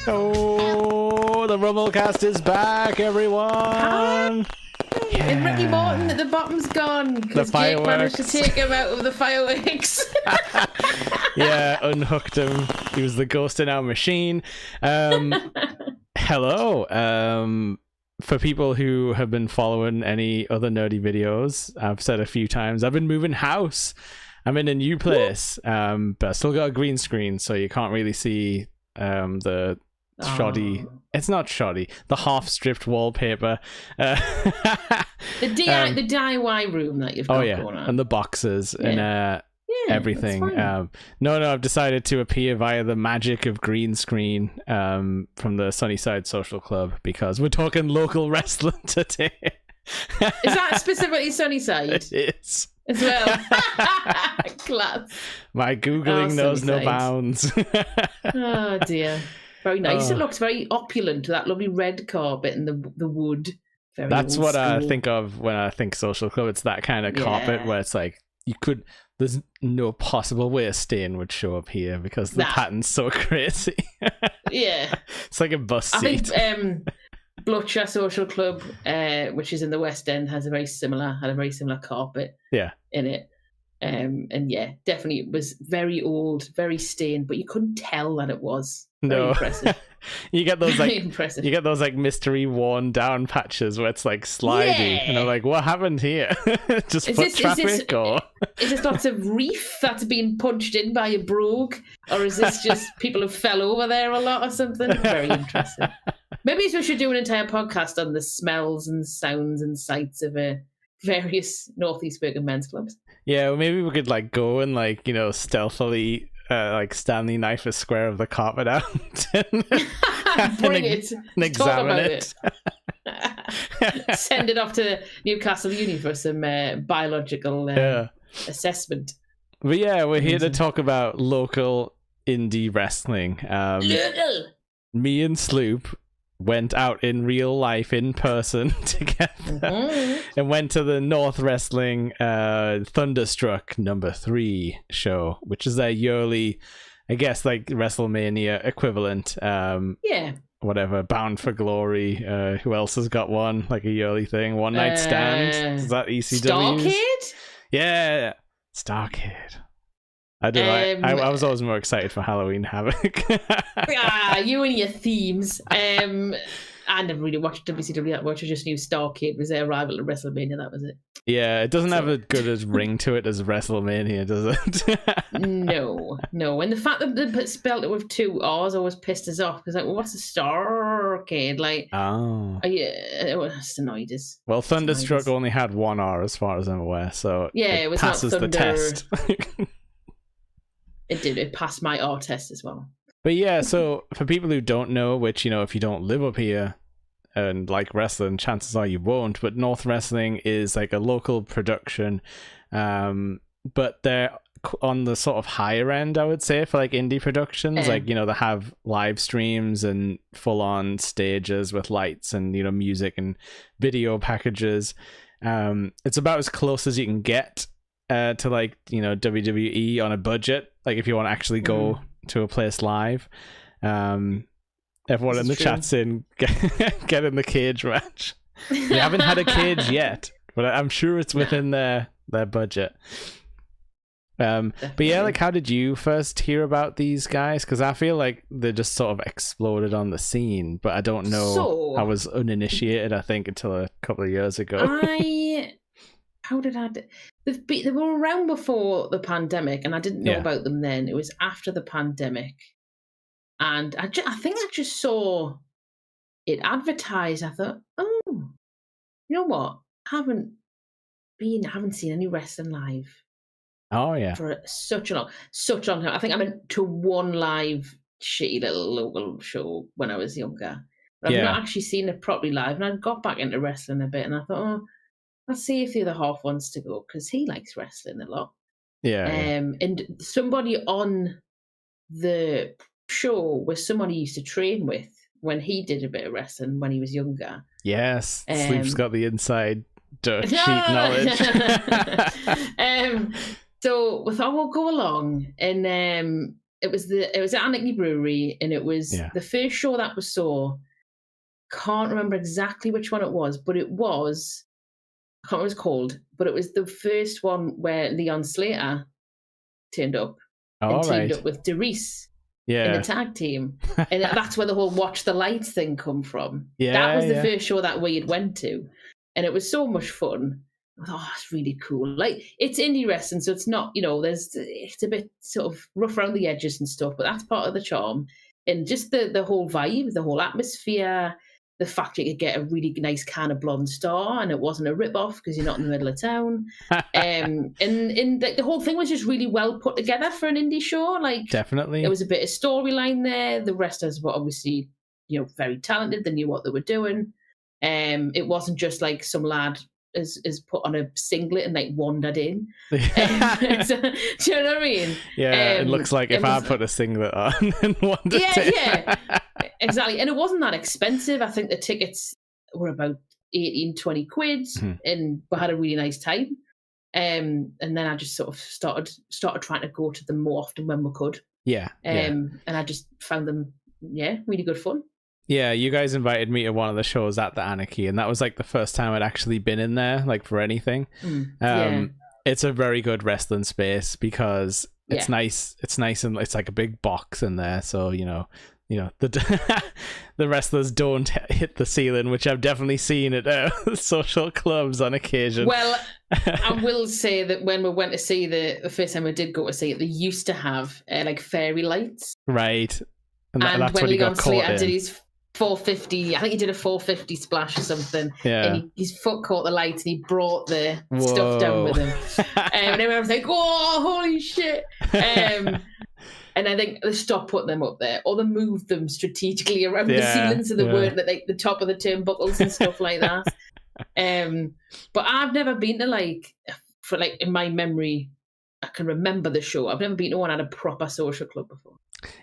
Oh, the Rumblecast is back, everyone! Yeah. And Ricky Morton at the bottom's gone because Jake managed to take him out of the fireworks. Yeah, unhooked him. He was the ghost in our machine. Hello. For people who have been following any other nerdy videos, I've said a few times, I've been moving house. I'm in a new place, but I still got a green screen, so you can't really see the shoddy. It's not shoddy. The half-stripped wallpaper. The DIY room that you've got going on. And the boxes and everything. No, I've decided to appear via the magic of green screen from the Sunnyside Social Club because we're talking local wrestling today. Is that specifically Sunnyside? It is. As well. Class. My Googling knows no bounds. Oh dear. Very nice. It looks very opulent, that lovely red carpet and the wood. Very That's what I think of when I think social club. It's that kind of carpet where it's like there's no possible way a stain would show up here because the pattern's so crazy. Yeah. It's like a bus seat. I think Blutcher Social Club, which is in the West End, had a very similar carpet in it. And yeah, definitely it was very old, very stained, but you couldn't tell that it was. Very impressive. You get those like mystery worn down patches where it's like slidey, and I'm like, what happened here? Just foot traffic, or is this lots of reef that's been punched in by a brogue, or is this just people have fell over there a lot or something? Very interesting. Maybe we should do an entire podcast on the smells and sounds and sights of various Northeast Bergen men's clubs. Yeah, well, maybe we could like go and like stealthily like Stanley knife a square of the carpet out and examine it. Send it off to Newcastle Uni for some biological assessment. But yeah, we're here to talk about local indie wrestling. Me and Sloop went out in real life in person together and went to the North Wrestling Thunderstruck #3 show, which is their yearly, I guess, like WrestleMania equivalent. Whatever, Bound for Glory. Who else has got one? Like a yearly thing? One Night Stand? Is that ECW? Starcade? Yeah, Starcade. I do. I was always more excited for Halloween Havoc. You and your themes. I never really watched WCW that much. I just knew Starcade was their rival at WrestleMania. That was it. Yeah, it doesn't have a good as ring to it as WrestleMania, does it? No. And the fact that they spelled it with 2 R's always pissed us off because, like, well, what's a Starcade? Like, it was annoyed us. Well, Thunderstruck only had 1 R as far as I'm aware, so it was passes the test. It did. It passed my R test as well. But yeah, so for people who don't know, which, if you don't live up here and like wrestling, chances are you won't, but North Wrestling is like a local production, but they're on the sort of higher end, I would say, for like indie productions. Like, they have live streams and full-on stages with lights and, music and video packages. It's about as close as you can get to like, WWE on a budget. Like if you want to actually go to a place live. Everyone in the chat's in, get in the cage match. They haven't had a cage yet, but I'm sure it's within their budget. But yeah, like, how did you first hear about these guys? Because I feel like they just sort of exploded on the scene, but I don't know. I was uninitiated, I think, until a couple of years ago. They were around before the pandemic, and I didn't know about them then. It was after the pandemic, and I think I just saw it advertised. I thought, oh, you know what? I haven't seen any wrestling live. Oh yeah, for such a long time. I think I went to one live shitty little local show when I was younger, but I've not actually seen it properly live. And I got back into wrestling a bit, and I thought, oh, I'll see if the other half wants to go because he likes wrestling a lot. Yeah. And somebody on the show was someone he used to train with when he did a bit of wrestling when he was younger. Yes. Sleep's got the inside dirt sheet knowledge. So we thought we'll go along and it was at Anarchy Brewery, and it was the first show that we saw. Can't remember exactly which one it was, but it was, I can't remember what it was called, but it was the first one where Leon Slater turned up and teamed up with Derice in the tag team. And that's where the whole Watch the Lights thing come from. That was the first show that we had went to. And it was so much fun. I thought, oh, it's really cool. Like, it's indie wrestling, so it's not, it's a bit sort of rough around the edges and stuff, but that's part of the charm. And just the whole vibe, the whole atmosphere, the fact that you could get a really nice can of Blonde Star and it wasn't a rip-off because you're not in the middle of town. And the whole thing was just really well put together for an indie show. Like, definitely. There was a bit of storyline there. The wrestlers were obviously, very talented. They knew what they were doing. It wasn't just like some lad is put on a singlet and like wandered in. Do you know what I mean? Yeah, it looks like if I put a singlet on and wandered in. Yeah. Exactly. And it wasn't that expensive. I think the tickets were about 18, 20 quid, and we had a really nice time. And then I just sort of started trying to go to them more often when we could. And I just found them, really good fun. Yeah, you guys invited me to one of the shows at the Anarchy, and that was like the first time I'd actually been in there, like, for anything. It's a very good wrestling space because it's nice. It's nice, and it's like a big box in there, so the wrestlers don't hit the ceiling, which I've definitely seen at social clubs on occasion. Well, I will say that when we went to see the first time we did go to see it, they used to have like fairy lights, right? And that's when Leon Slater did his 450, I think he did a 450 splash or something. And his foot caught the lights and he brought the stuff down with him. And everyone was like, "Oh, holy shit!" And I think they stopped putting them up there, or they moved them strategically around the ceiling so they weren't at like the top of the turnbuckles and stuff like that. But I've never been to in my memory, I can remember the show. I've never been to one at a proper social club before.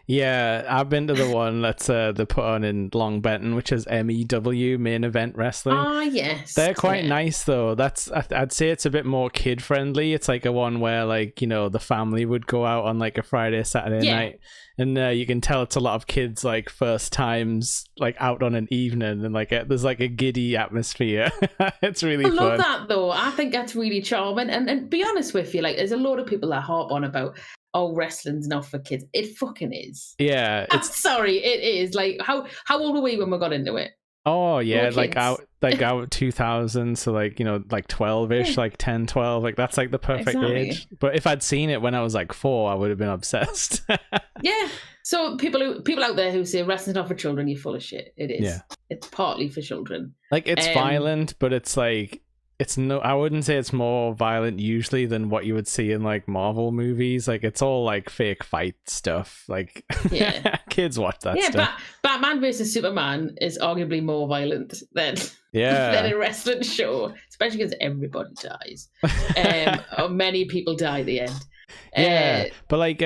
Yeah, I've been to the one that's they put on in Long Benton, which is MEW, Main Event Wrestling. Ah, yes. They're quite nice though. I'd say it's a bit more kid friendly. It's like a one where the family would go out on like a Friday, Saturday night, and you can tell it's a lot of kids like first times like out on an evening, and there's like a giddy atmosphere. It's really fun. I love that though. I think that's really charming. And be honest with you, like, there's a lot of people that harp on about, oh, wrestling's not for kids. It fucking is. Yeah. I'm sorry, it is. Like, how old were we when we got into it? Oh, yeah, out 2000, so 12-ish, 10, 12, like that's like the perfect age. But if I'd seen it when I was like 4, I would have been obsessed. Yeah. So people out there who say wrestling's not for children, you're full of shit. It is. Yeah. It's partly for children. Like, it's violent, but it's like, I wouldn't say it's more violent usually than what you would see in like Marvel movies. Like, it's all like fake fight stuff. Like, kids watch that stuff. Yeah, Batman versus Superman is arguably more violent than a wrestling show, especially because everybody dies. Or many people die at the end. But like,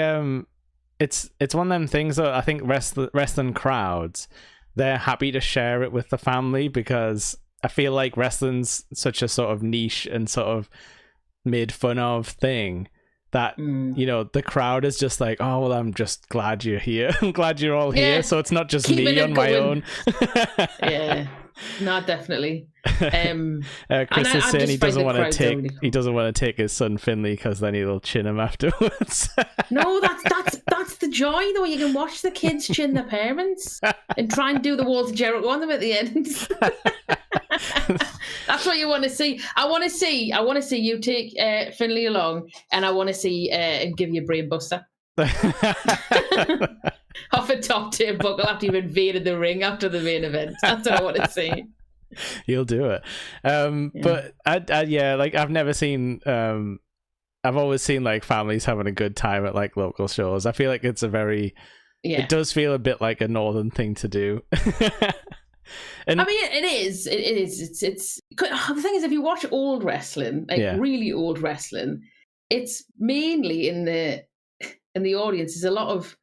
it's one of them things that I think wrestling crowds, they're happy to share it with the family, because I feel like wrestling's such a sort of niche and sort of made fun of thing that, the crowd is just like, oh, well, I'm just glad you're here. I'm glad you're all here. So it's not just me on my own. Yeah. No, definitely. Chris is saying he doesn't want to take his son Finley because then he'll chin him afterwards. No, that's the joy though. You can watch the kids chin their parents and try and do the Walls of Jericho on them at the end. That's what you want to see. I want to see you take Finley along, and I want to see and give you a brain buster. Off a top turnbuckle after you've invaded the ring after the main event. That's what I want to see. You'll do it. But I've never seen. I've always seen like families having a good time at like local shows. I feel like it's a very. It does feel a bit like a northern thing to do. And I mean, it is. It's. The thing is, if you watch old wrestling, really old wrestling, it's mainly in the audience is a lot of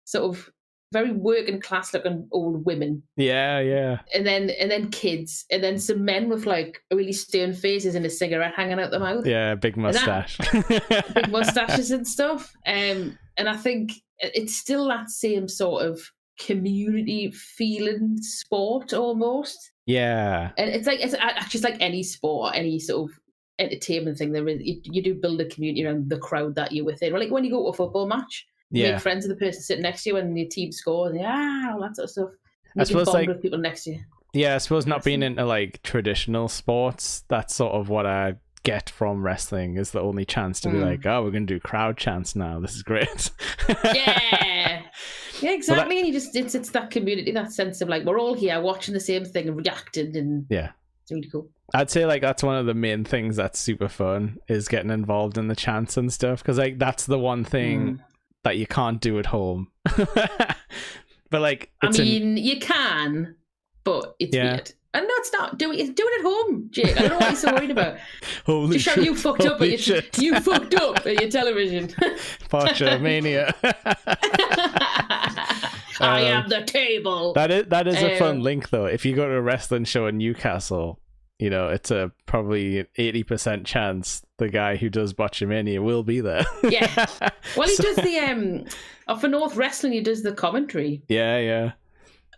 sort of very working class looking old women. Yeah. And then kids, and then some men with like really stern faces and a cigarette hanging out their mouth. Yeah, big mustache. Big mustaches and stuff. And I think it's still that same sort of community feeling sport almost. Yeah. And it's just like any sport, any sort of entertainment thing. There is you do build a community around the crowd that you're within. Or like when you go to a football match, you make friends with the person sitting next to you, and your team scores, and all that sort of stuff. You can bond with people next to you. Yeah, I suppose not being into like traditional sports, that's sort of what I get from wrestling, is the only chance to be like, oh, we're gonna do crowd chants now. This is great. Yeah, exactly. And you just it's that community, that sense of like we're all here watching the same thing and reacting, and it's really cool. I'd say like that's one of the main things that's super fun, is getting involved in the chants and stuff, because like that's the one thing that you can't do at home. But like, you can, but it's weird. And that's not do it at home, Jake. I don't know what you're so worried about. Holy shit! You fucked up at your television. Pacha mania. I am the table. That is a fun link though. If you go to a wrestling show in Newcastle, you know, it's a probably 80% chance the guy who does Botchamania will be there. Yeah. Well, he does the for North Wrestling, he does the commentary. Yeah.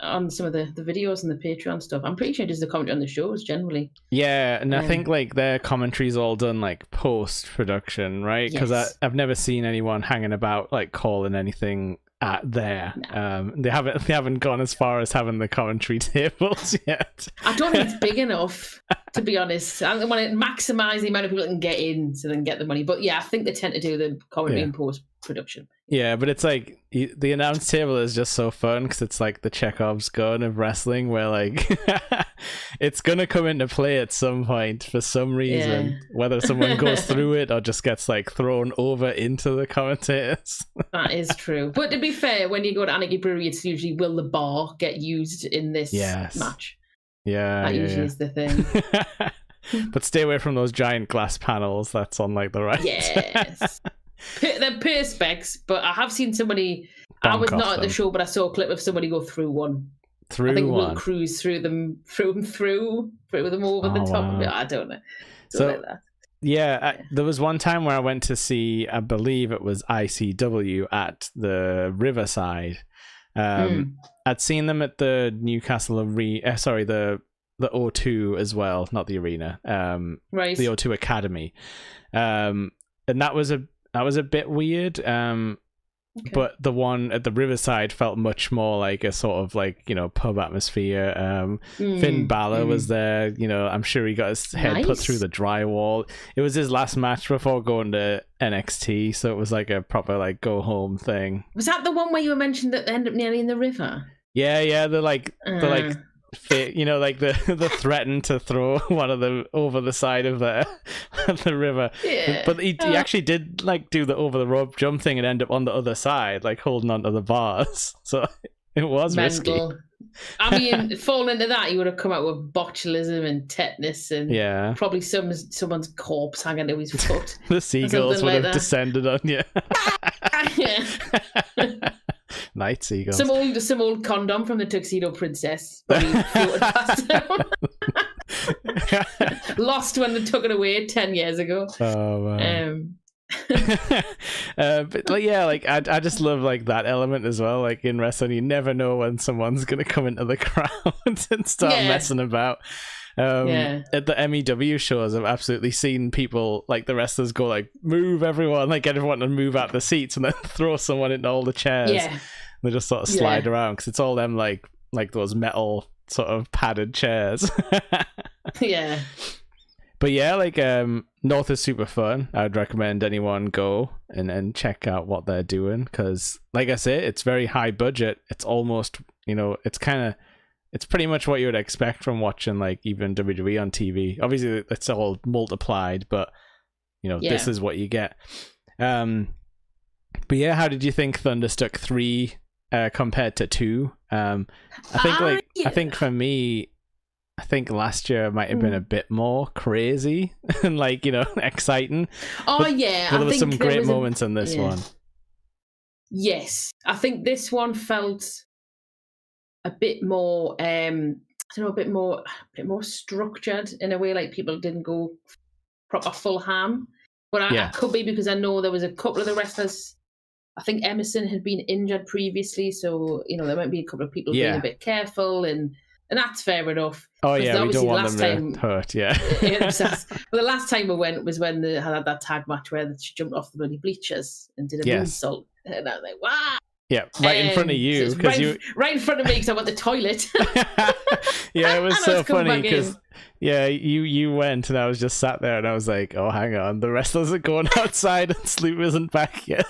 On some of the videos and the Patreon stuff. I'm pretty sure he does the commentary on the shows generally. Yeah, and I think like their commentary's all done like post-production, right? Because I've never seen anyone hanging about like calling anything at there. No. They haven't gone as far as having the commentary tables yet. I don't think it's big enough, to be honest. I want to maximise the amount of people that can get in so they can get the money. But yeah, I think they tend to do the commentary in post-production. Yeah, but it's like the announce table is just so fun because it's like the Chekhov's gun of wrestling, where like it's gonna come into play at some point for some reason, whether someone goes through it or just gets like thrown over into the commentators. That is true. But to be fair, when you go to Anarchy Brewery, it's usually will the bar get used in this match? Yeah, that usually is the thing. But stay away from those giant glass panels that's on like the right. Yes. They're perspex, but I have seen somebody. I was not at the show, but I saw a clip of somebody go through one. I think we'll cruise through them over the top of it. I don't know. So like there was one time where I went to see, I believe it was ICW at the Riverside. I'd seen them at the Newcastle Arena. Sorry, the O2 as well, not the arena. Right. The O2 Academy. And that was a bit weird. But the one at the Riverside felt much more like a sort of like, you know, pub atmosphere. Finn Balor was there. You know, I'm sure he got his head put through the drywall. It was his last match before going to NXT, so it was like a proper like go home thing. Was that the one where you were mentioned that they ended up nearly in the river? Yeah. They're like you know, like the threaten to throw one of them over the side of the river. Yeah. But he actually did like do the over the rope jump thing and end up on the other side, like holding onto the bars. So it was risky. I mean, falling into that, you would have come out with botulism and tetanus and probably someone's corpse hanging to his foot. The seagulls would have descended on you. Night seagull. Some old condom from the Tuxedo Princess. Lost when they took it away 10 years ago. Oh man. But like, yeah, like I just love like that element as well. Like in wrestling, you never know when someone's gonna come into the crowd and start messing about. At the MEW shows, I've absolutely seen people like the wrestlers go like move everyone, like get everyone to move out the seats and then throw someone into all the chairs. Yeah. They just sort of slide around because it's all them like those metal sort of padded chairs. Yeah. But yeah, like North is super fun. I'd recommend anyone go and check out what they're doing because, like I say, it's very high budget. It's almost, you know, it's pretty much what you would expect from watching like even WWE on TV. Obviously, it's all multiplied, but you know, this is what you get. But yeah, how did you think Thunderstruck 3 compared to 2? I think for me, I think last year might have been a bit more crazy and like, you know, exciting. But there were some great moments in this one. Yes, I think this one felt a bit more, a bit more structured in a way. Like people didn't go proper full ham. But I could be because I know there was a couple of the wrestlers. I think Emerson had been injured previously, so there might be a couple of people being a bit careful, and that's fair enough. Oh yeah, we don't want them to hurt. Yeah. But the last time we went was when they had that tag match where she jumped off the bloody bleachers and did a moonsault, and I was like, wow. Yeah, right in front of you, because right in front of me because I went to the toilet. Yeah, it was so funny because you went and I was just sat there and I was like, oh, hang on, the wrestlers are going outside and Sloop isn't back yet.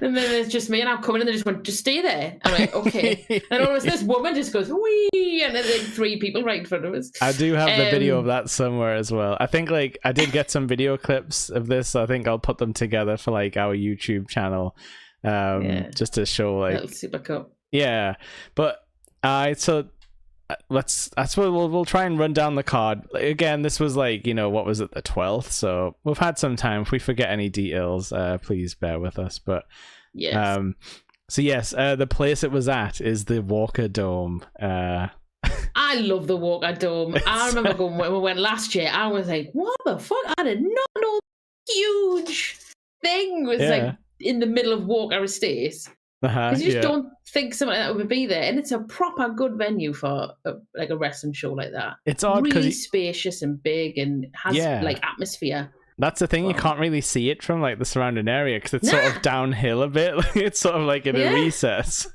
And then it's just me, and I'm coming, and they just went, just stay there. I'm like, okay. And all of a sudden, this woman just goes, wee, and then 3 people right in front of us. I do have the video of that somewhere as well. I think I did get some video clips of this. So I think I'll put them together for our YouTube channel, just to show little super cup. Yeah, but that's what we'll try and run down the card again. This was what was it, the 12th, so we've had some time. If we forget any details, please bear with us. But yes, the place it was at is the Walker Dome. I love the Walker Dome. I remember going when we went last year. I was like, what the fuck, I did not know huge thing was in the middle of Walker Estate. Because you just don't think something like that would be there, and it's a proper good venue for a wrestling show like that. It's odd, really spacious and big, and has atmosphere. That's the thing, you can't really see it from the surrounding area because it's sort of downhill a bit. It's sort of in a recess,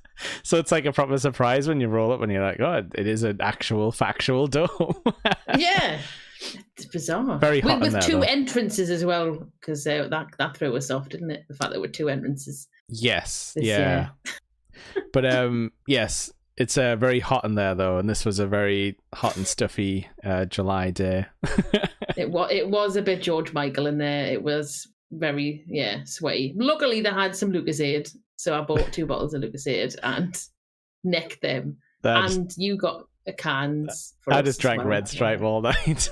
so it's a proper surprise when you roll up and you're like, oh, it is an actual factual dome. Yeah. It's bizarre. Very hot with in there, 2 though. entrances as well, because that threw us off, didn't it? The fact there were 2 entrances. Yes, yeah. But yes, it's very hot in there though, and this was a very hot and stuffy July day. It was a bit George Michael in there. It was very sweaty. Luckily, they had some Lucozade, so I bought 2 bottles of Lucozade and necked them. And you got cans. I just drank Red Stripe all night.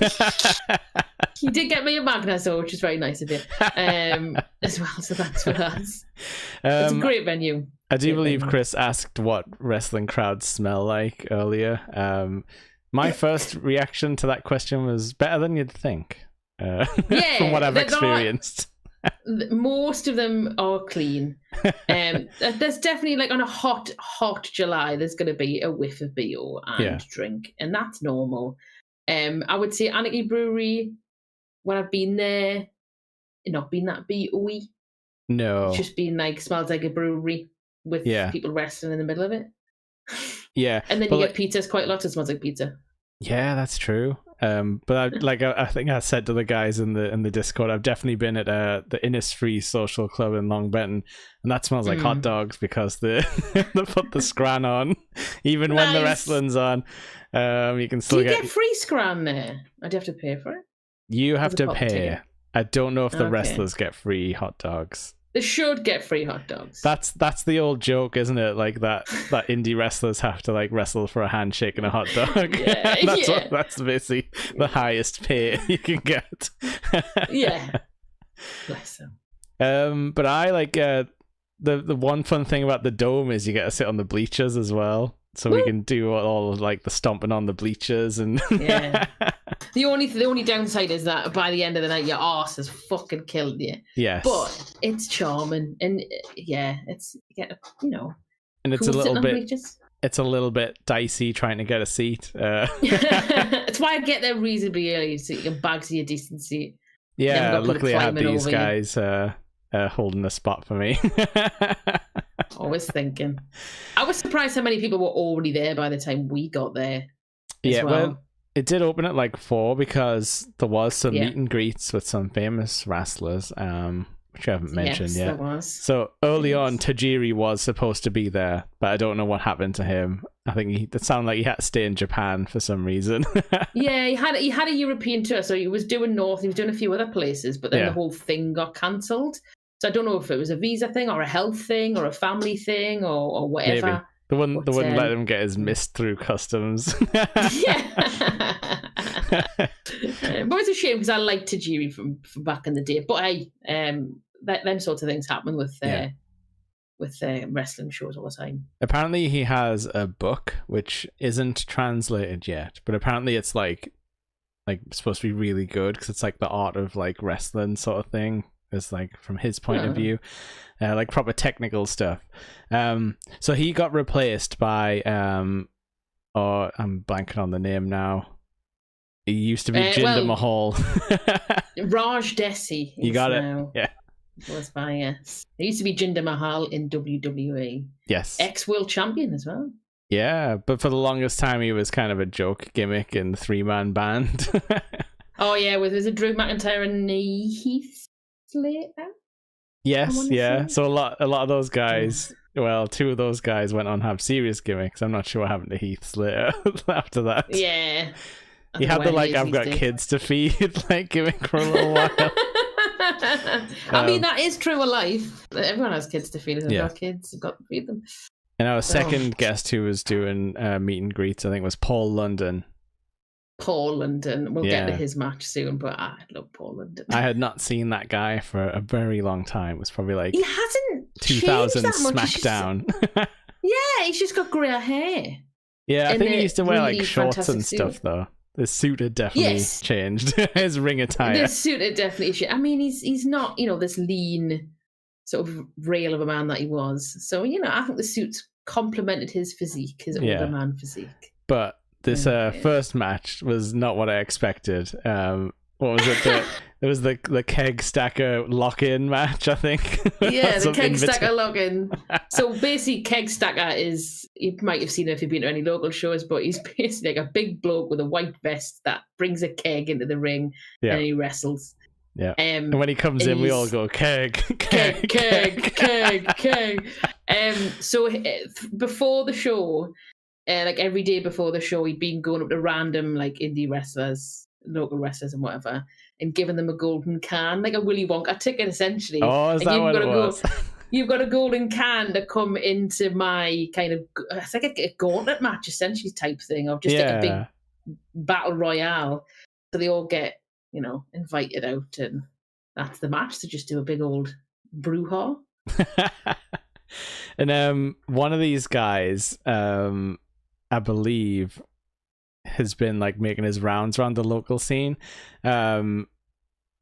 You did get me a Magna, so which is very nice of you, as well. So thanks for that. It's a great venue. I do believe Chris asked what wrestling crowds smell like earlier. My first reaction to that question was better than you'd think. From what I've experienced. Most of them are clean. There's definitely on a hot July, there's going to be a whiff of BO and drink, and that's normal. I would say Anarchy Brewery, when I've been there, not been that BO-y. No, it's just been smells like a brewery with people wrestling in the middle of it. Yeah, and then you get pizzas quite a lot. It smells like pizza. Yeah, that's true. But I think I said to the guys in the Discord, I've definitely been at the Innisfree Social Club in Long Benton, and that smells like hot dogs because they put the scran on, even when the wrestling's on. You can still get free scran there. I'd have to pay for it. You have to pay. Ticket. I don't know if the wrestlers get free hot dogs. They should get free hot dogs. That's the old joke, isn't it? That indie wrestlers have to wrestle for a handshake and a hot dog. Yeah, that's basically the highest pay you can get. Yeah. Bless them. But I the one fun thing about the dome is you get to sit on the bleachers as well. So we can do all of the stomping on the bleachers and The only downside is that by the end of the night your arse has fucking killed you. Yes. But it's charming and it's and it's a little bit dicey trying to get a seat. That's why I get there reasonably early so you can bag to your decent seat. Yeah, luckily I had these guys holding a spot for me. Always thinking. I was surprised how many people were already there by the time we got there. Well, it did open at 4 because there was some meet and greets with some famous wrestlers, which I haven't mentioned yet. There was. So early on, Tajiri was supposed to be there, but I don't know what happened to him. I think it sounded like he had to stay in Japan for some reason. Yeah, he had a European tour, so he was doing North, he was doing a few other places, but then the whole thing got cancelled. So I don't know if it was a visa thing or a health thing or a family thing or whatever. Maybe. They wouldn't let him get his mist through customs. Yeah. But it's a shame because I liked Tajiri from back in the day. But them sorts of things happen with wrestling shows all the time. Apparently he has a book which isn't translated yet, but apparently it's supposed to be really good because it's the art of wrestling sort of thing. It's like from his point of view, like proper technical stuff. So he got replaced by oh, I'm blanking on the name now. He used to be Jinder Mahal. Raj Desi. You got it. Yeah. Was by, yes. He used to be Jinder Mahal in WWE. Yes. Ex-world champion as well. Yeah, but for the longest time he was kind of a joke gimmick in the 3-man band. Oh yeah, was it Drew McIntyre and Heath Slater? Yes, yeah. So a lot of those guys, well, 2 of those guys went on to have serious gimmicks. I'm not sure what happened to Heath Slater after that. Yeah. He had the like I've got kids to feed like gimmick for a little while. I mean, that is true of life. Everyone has kids to feed. They've got kids, they've got to feed them. And our second guest who was doing meet and greets, I think, was Paul London. Paul London. We'll get to his match soon, but I love Paul London. I had not seen that guy for a very long time. It was probably like he hasn't 2000 SmackDown. Yeah, he's just got grey hair. Yeah, I think he used to wear like shorts and stuff though. The suit had definitely changed. His ring attire. The suit had definitely changed. I mean, he's not, this lean sort of rail of a man that he was. So, I think the suits complemented his physique, his older man physique. But this first match was not what I expected. What was it? It was the keg stacker lock-in match, I think. Yeah, the keg stacker lock-in. So basically, keg stacker is, you might have seen it if you've been to any local shows, but he's basically like a big bloke with a white vest that brings a keg into the ring and he wrestles. Yeah. And when he comes in, we all go keg. So before the show, like every day before the show, he'd been going up to random like indie wrestlers, local wrestlers and whatever, and giving them a golden can, like a Willy Wonka ticket essentially. Oh, is that what it was? You've got a golden can to come into my kind of, it's like a gauntlet match essentially type thing, of just like a big battle royale. So they all get, invited out, and that's the match. To just do a big old brouhaha. And one of these guys, I believe, has been like making his rounds around the local scene. I'm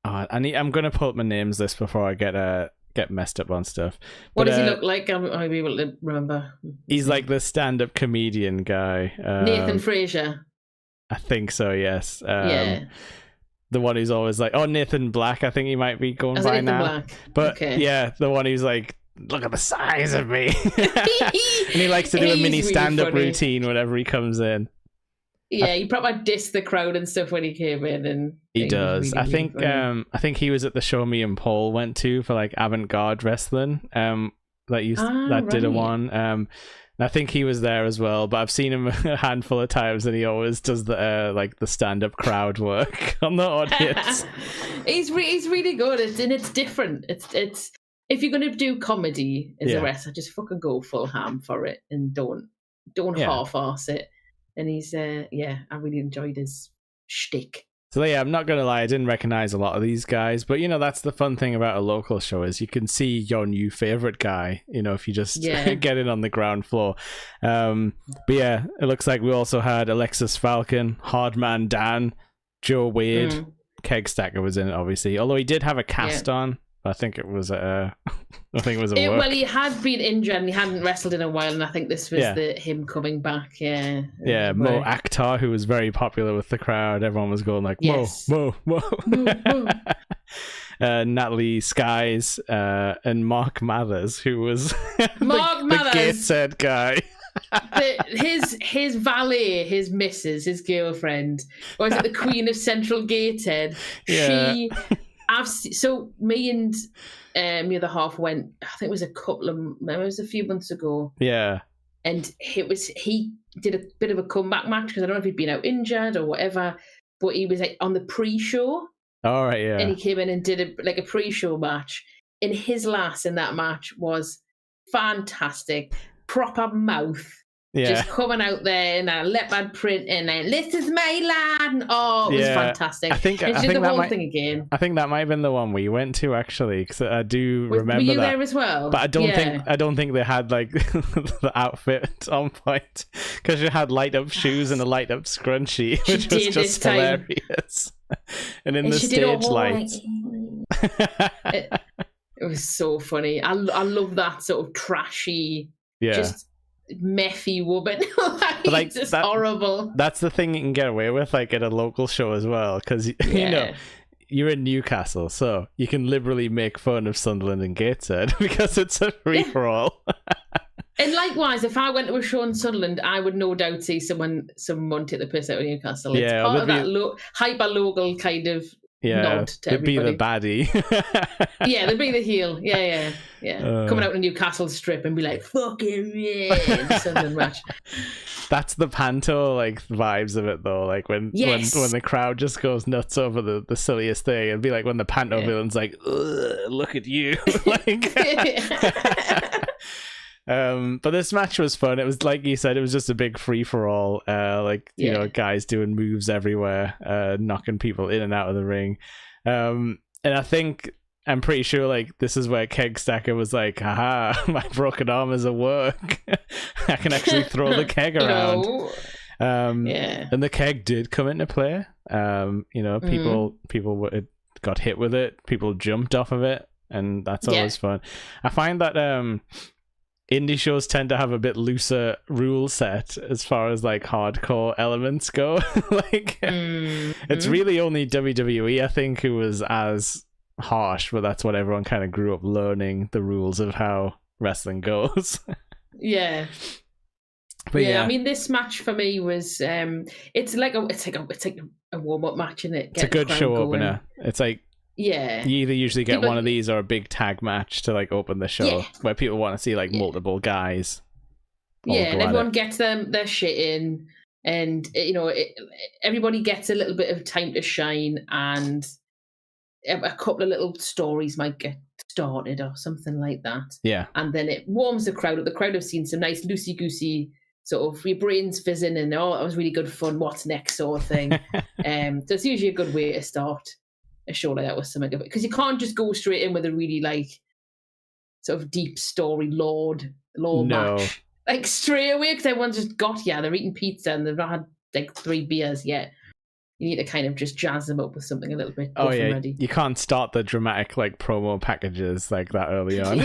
gonna pull up my names list before I get messed up on stuff. What does he look like? I'll be able to remember. He's like the stand-up comedian guy. Nathan Frazier. I think so. Yes. The one who's always like, Nathan Black. I think he might be going by now. Black. But the one who's like, look at the size of me. And he likes to do a mini stand-up routine whenever he comes in. Yeah, he probably dissed the crowd and stuff when he came in, and he does. Really, I think he was at the show me and Paul went to for like avant-garde wrestling. That did a one. I think he was there as well, but I've seen him a handful of times, and he always does the like the stand-up crowd work on the audience. He's really good, and it's different. It's if you're going to do comedy as a wrestler, just fucking go full ham for it, and don't half-arse it. And he's I really enjoyed his shtick. So I'm not gonna lie, I didn't recognize a lot of these guys, but that's the fun thing about a local show is you can see your new favorite guy, if you just get in on the ground floor. But it looks like we also had Alexis Falcon, Hardman Dan, Joe Wade, Keg Stacker was in it obviously, although he did have a cast on. I think it was a work. Well, he had been injured and he hadn't wrestled in a while, and I think this was him coming back. Mo Akhtar, who was very popular with the crowd. Everyone was going like, Mo. Natalie Skies and Mark Mathers, who was the Gateshead guy. his valet, his missus, his girlfriend, or is it the Queen of Central Gateshead? Yeah. So me and the other half went, I think it was a few months ago. Yeah. And he did a bit of a comeback match because I don't know if he'd been out injured or whatever, but he was like on the pre-show. All right, yeah. And he came in and did a pre-show match. And his last in that match was fantastic. Proper mouth. Yeah. Just coming out there in a leopard print and this is my lad. And, it was fantastic. I think did the whole thing again. I think that might have been the one we went to actually, because I do remember that. Were you there as well? But I don't think they had like the outfit on point, because you had light up shoes and a light up scrunchie, which was just hilarious. And in the stage lights. It was so funny. I love that sort of trashy, just methy woman. Like, just horrible. That's the thing you can get away with, like, at a local show as well, because you know you're in Newcastle, so you can liberally make fun of Sunderland and Gateshead because it's a free for all. And likewise, if I went to a show in Sunderland, I would no doubt see someone take the piss out of Newcastle. It's part of that hyper local kind of nod to everybody. They'd be the baddie. Yeah, they'd be the heel. Yeah. Coming out to Newcastle Strip and be like, fucking yeah, Sunderland match. That's the panto like vibes of it though. Like when the crowd just goes nuts over the silliest thing. It'd be like when the panto villain's like, look at you. Like but this match was fun. It was like you said, it was just a big free for all. You know, guys doing moves everywhere, knocking people in and out of the ring. And I'm pretty sure like this is where Keg Stacker was like, haha, my broken arm is at work. I can actually throw the keg around. And the keg did come into play. You know, people got hit with it, people jumped off of it, and that's always fun. I find that indie shows tend to have a bit looser rule set as far as like hardcore elements go. Like it's really only WWE I think who was as harsh, but that's what everyone kind of grew up learning, the rules of how wrestling goes. But I mean, this match for me was it's like a warm-up match, isn't it? It's a good show opener. It's like you either usually get one of these or a big tag match to like open the show where people want to see like multiple guys. And everyone gets their shit in, and you know everybody gets a little bit of time to shine, and a couple of little stories might get started or something like that. And then it warms the crowd up. The crowd have seen some nice loosey goosey sort of your brains fizzing and that was really good fun. What's next sort of thing. So it's usually a good way to start a show like that with something, because you can't just go straight in with a really like sort of deep story lore match like straight away, because everyone's just got they're eating pizza and they've not had like 3 beers yet. You need to kind of just jazz them up with something a little bit ready. You can't start the dramatic like promo packages like that early on.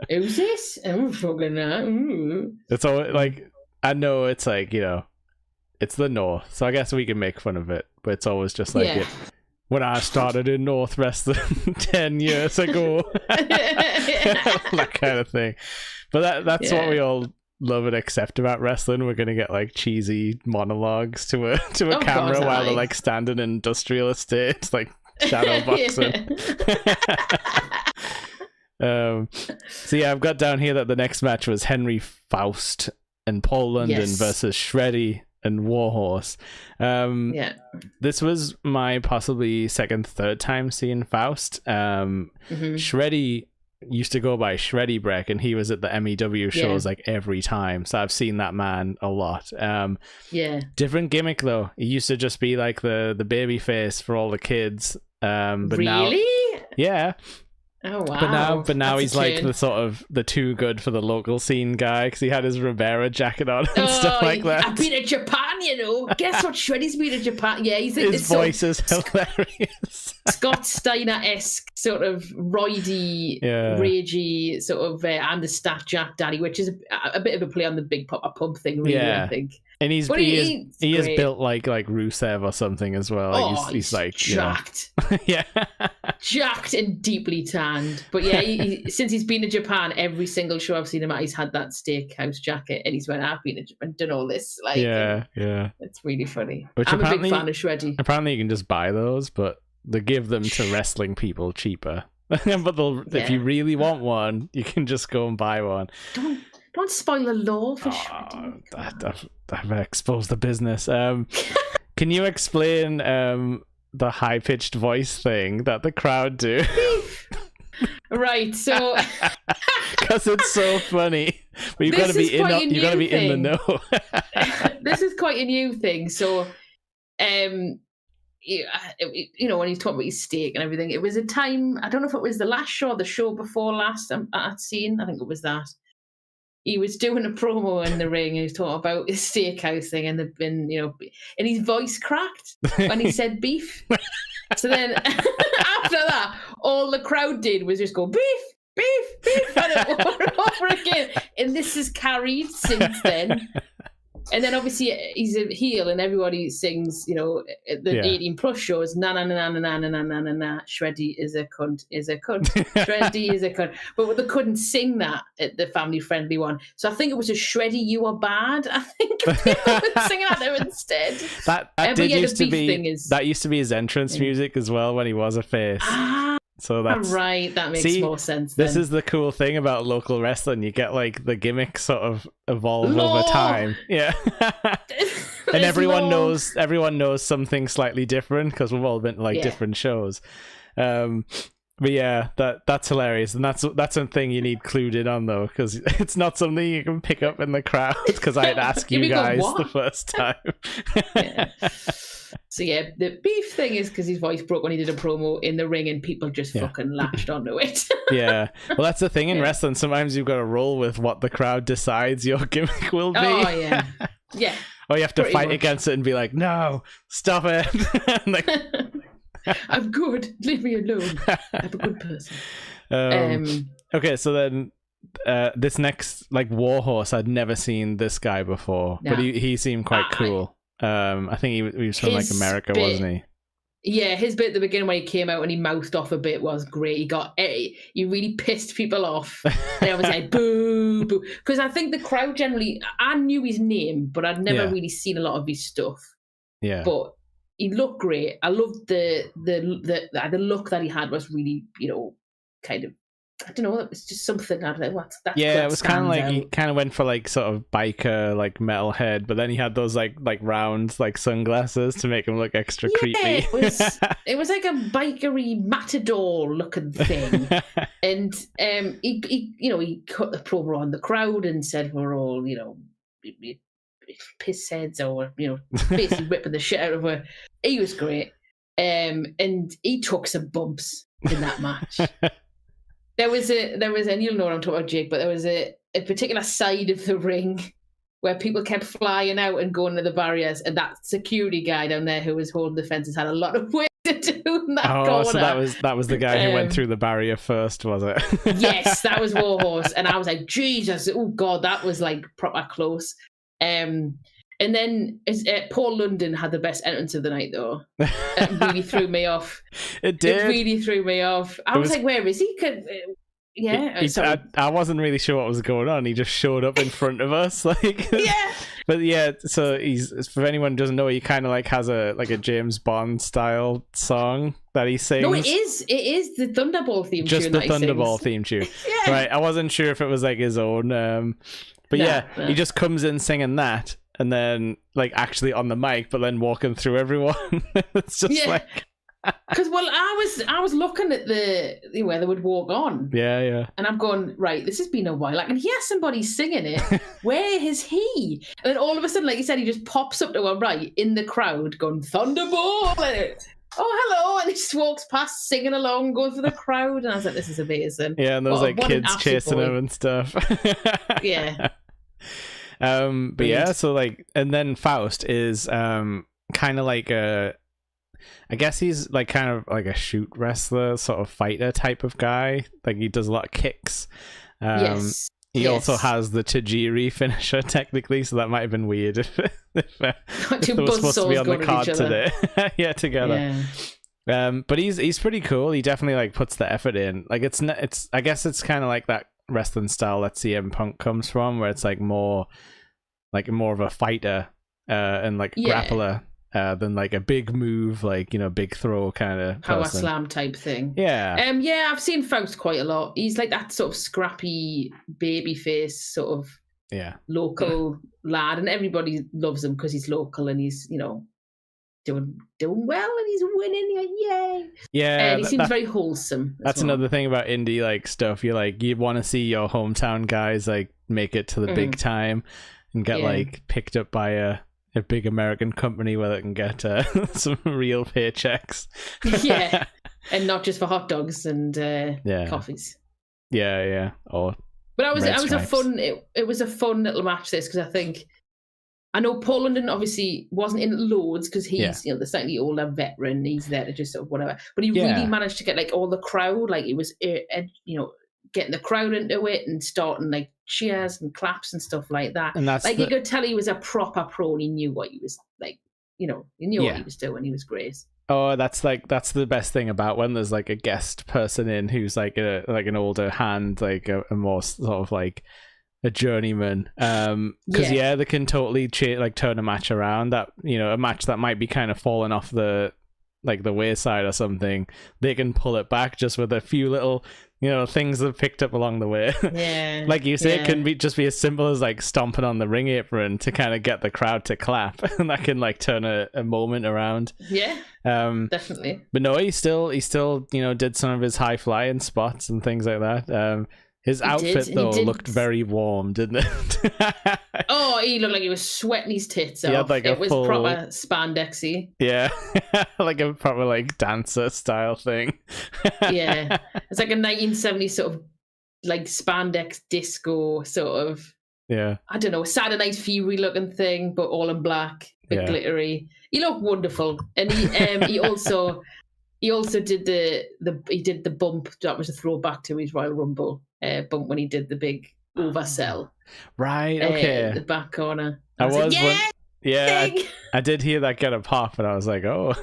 Who's this? I'm fucking It's all like, I know it's like, you know, it's the North, so I guess we can make fun of it, but it's always just like when I started in North Wrestling 10 years ago. That kind of thing. But that's what we all love and accept about wrestling. We're gonna get like cheesy monologues to a camera while they're like standing in industrial estates, like shadow boxing. So I've got down here that the next match was Henry Faust and Paul London versus Shreddy and Warhorse. This was my possibly third time seeing Faust. Shreddy used to go by Shreddy Breck, and he was at the MEW shows like every time, so I've seen that man a lot. Different gimmick though. He used to just be like the baby face for all the kids, but really now oh wow, but now he's like the sort of the too good for the local scene guy, because he had his Rivera jacket on and stuff like that. I've been to Japan, you know. Guess what? Shreddy's been to Japan. Yeah, he's his voice is hilarious. Scott Steiner-esque sort of roidy, ragey sort of I'm the Stat Jack Daddy, which is a bit of a play on the Big Papa Pub thing, really. I think. And he is built like Rusev or something as well. Like he's like jacked, jacked and deeply tanned. But since he's been to Japan, every single show I've seen him at, he's had that steakhouse jacket, and he's went, I've been to Japan, done all this. Like, it's really funny. I'm a big fan of Shreddy. Apparently, you can just buy those, but they give them to wrestling people cheaper. But if you really want one, you can just go and buy one. Don't spoil the law for Shreddy. I've exposed the business. Can you explain the high-pitched voice thing that the crowd do? Right, so because it's so funny, but you've got to be in the know. This is quite a new thing. So, you know, when he's talking about his steak and everything, it was a time, I don't know if it was the last show or the show before last I'd seen. I think it was that. He was doing a promo in the ring and he was talking about his steakhouse thing, and they've been, you know, and his voice cracked when he said beef. So then after that, all the crowd did was just go, beef, beef, beef, and over and over again. And this has carried since then. And then obviously he's a heel, and everybody sings, the 18 plus shows, na na na na na na na na na na. Shreddy is a cunt, Shreddy is a cunt. But they couldn't sing that at the family friendly one, so I think it was a Shreddy, you are bad. I think people were singing that there instead. That used to be his entrance music as well when he was a face. So that's right. That makes more sense. This is the cool thing about local wrestling. You get like the gimmick sort of evolve over time. Yeah. And everyone knows something slightly different because we've all been to different shows. But yeah, that's hilarious, and that's something you need clued in on though, because it's not something you can pick up in the crowd. Because I'd ask you guys the first time. So yeah, the beef thing is because his voice broke when he did a promo in the ring, and people just fucking latched onto it. Yeah, well, that's the thing in wrestling. Sometimes you've got to roll with what the crowd decides your gimmick will be. Oh yeah, yeah. Or you have to fight against it and be like, no, stop it. I'm good. Leave me alone. I'm a good person. Okay, so then this next Warhorse, I'd never seen this guy before, but he seemed quite cool. I think he was from America, wasn't he? Yeah, his bit at the beginning when he came out and he mouthed off a bit was great. He really pissed people off. And I was like, boo, boo. Because I think the crowd generally, I knew his name, but I'd never really seen a lot of his stuff. Yeah. But he looked great. I loved the look that he had was really, kind of, I don't know, it was just something. I don't know what. Yeah, it was kind of like he kind of went for sort of biker, metalhead, but then he had those like round sunglasses to make him look extra creepy. It was like a bikery matador looking thing, and he cut the promo on the crowd and said we're all piss heads or basically ripping the shit out of her. He was great, and he took some bumps in that match. There was and you'll know what I'm talking about, Jake, but there was a particular side of the ring where people kept flying out and going to the barriers, and that security guy down there who was holding the fences had a lot of work to do in that corner. So that was the guy who went through the barrier first, was it? Yes, that was Warhorse, and I was like, Jesus, oh God, that was proper close. And then Paul London had the best entrance of the night, though. It really threw me off. It did. It really threw me off. I was like, where is he? I wasn't really sure what was going on. He just showed up in front of us. Yeah. But yeah, so he's, for anyone who doesn't know, he kind of has a James Bond style song that he sings. No, it is the Thunderball theme tune. Just the Thunderball theme tune. Yeah. Right. I wasn't sure if it was his own. But he just comes in singing that. And then, actually on the mic, but then walking through everyone. It's just because I was looking at where they would walk on. Yeah. And I'm going, right, this has been a while. I can hear somebody singing it. Where is he? And then all of a sudden, like you said, he just pops up to her right in the crowd, going Thunderball. And oh, hello! And he just walks past, singing along, going for the crowd. And I was like, this is amazing. Yeah, and there was kids chasing him and stuff. Yeah. But yeah, so and then Faust is kind of I guess he's kind of a shoot wrestler, sort of fighter type of guy. He does a lot of kicks. Yes. He also has the Tajiri finisher technically, so that might have been weird if they were supposed to be on the card today. Yeah, together. Yeah. But he's pretty cool. He definitely puts the effort in. I guess it's kind of like that wrestling style that CM Punk comes from, where it's more of a fighter and grappler than a big move, big throw kind of power slam type thing. Yeah. I've seen Faust quite a lot. He's that sort of scrappy baby face sort of local lad, and everybody loves him because he's local and he's doing well and he's winning. Yay! Yeah, and he seems very wholesome. That's another thing about indie stuff. You you want to see your hometown guys make it to the big time and get picked up by a big American company where they can get some real paychecks. Yeah, and not just for hot dogs and coffees. Yeah. Or but it was a fun little match, this, because I think I know Paul London obviously wasn't in loads because he's the slightly older veteran. He's there to just sort of whatever, but he really managed to get like all the crowd, like it was getting the crowd into it and starting like cheers and claps and stuff like that. And that's like you could tell he was a proper pro and he knew what he was like. He knew what he was doing. He was great. Oh, that's the best thing about when there's like a guest person in who's like an older hand, like a more sort of like a journeyman, because they can totally turn a match around. That a match that might be kind of falling off the wayside or something, they can pull it back just with a few little things they've picked up along the way. Yeah. Like you say, it can just be as simple as like stomping on the ring apron to kind of get the crowd to clap, and that can like turn a moment around. Yeah. Definitely. But no, he still did some of his high flying spots and things like that. His outfit though looked very warm, didn't it? Oh, he looked like he was sweating his tits off. Had like it was proper spandexy. Yeah, like a proper like dancer style thing. Yeah, it's like a 1970s sort of like spandex disco sort of. Yeah, I don't know, Saturday Night Fury looking thing, but all in black, bit glittery. He looked wonderful, and he also did the bump that was a throwback to his Royal Rumble bump when he did the big oversell. Right. Okay. The back corner. I did hear that get a pop, and I was like, oh.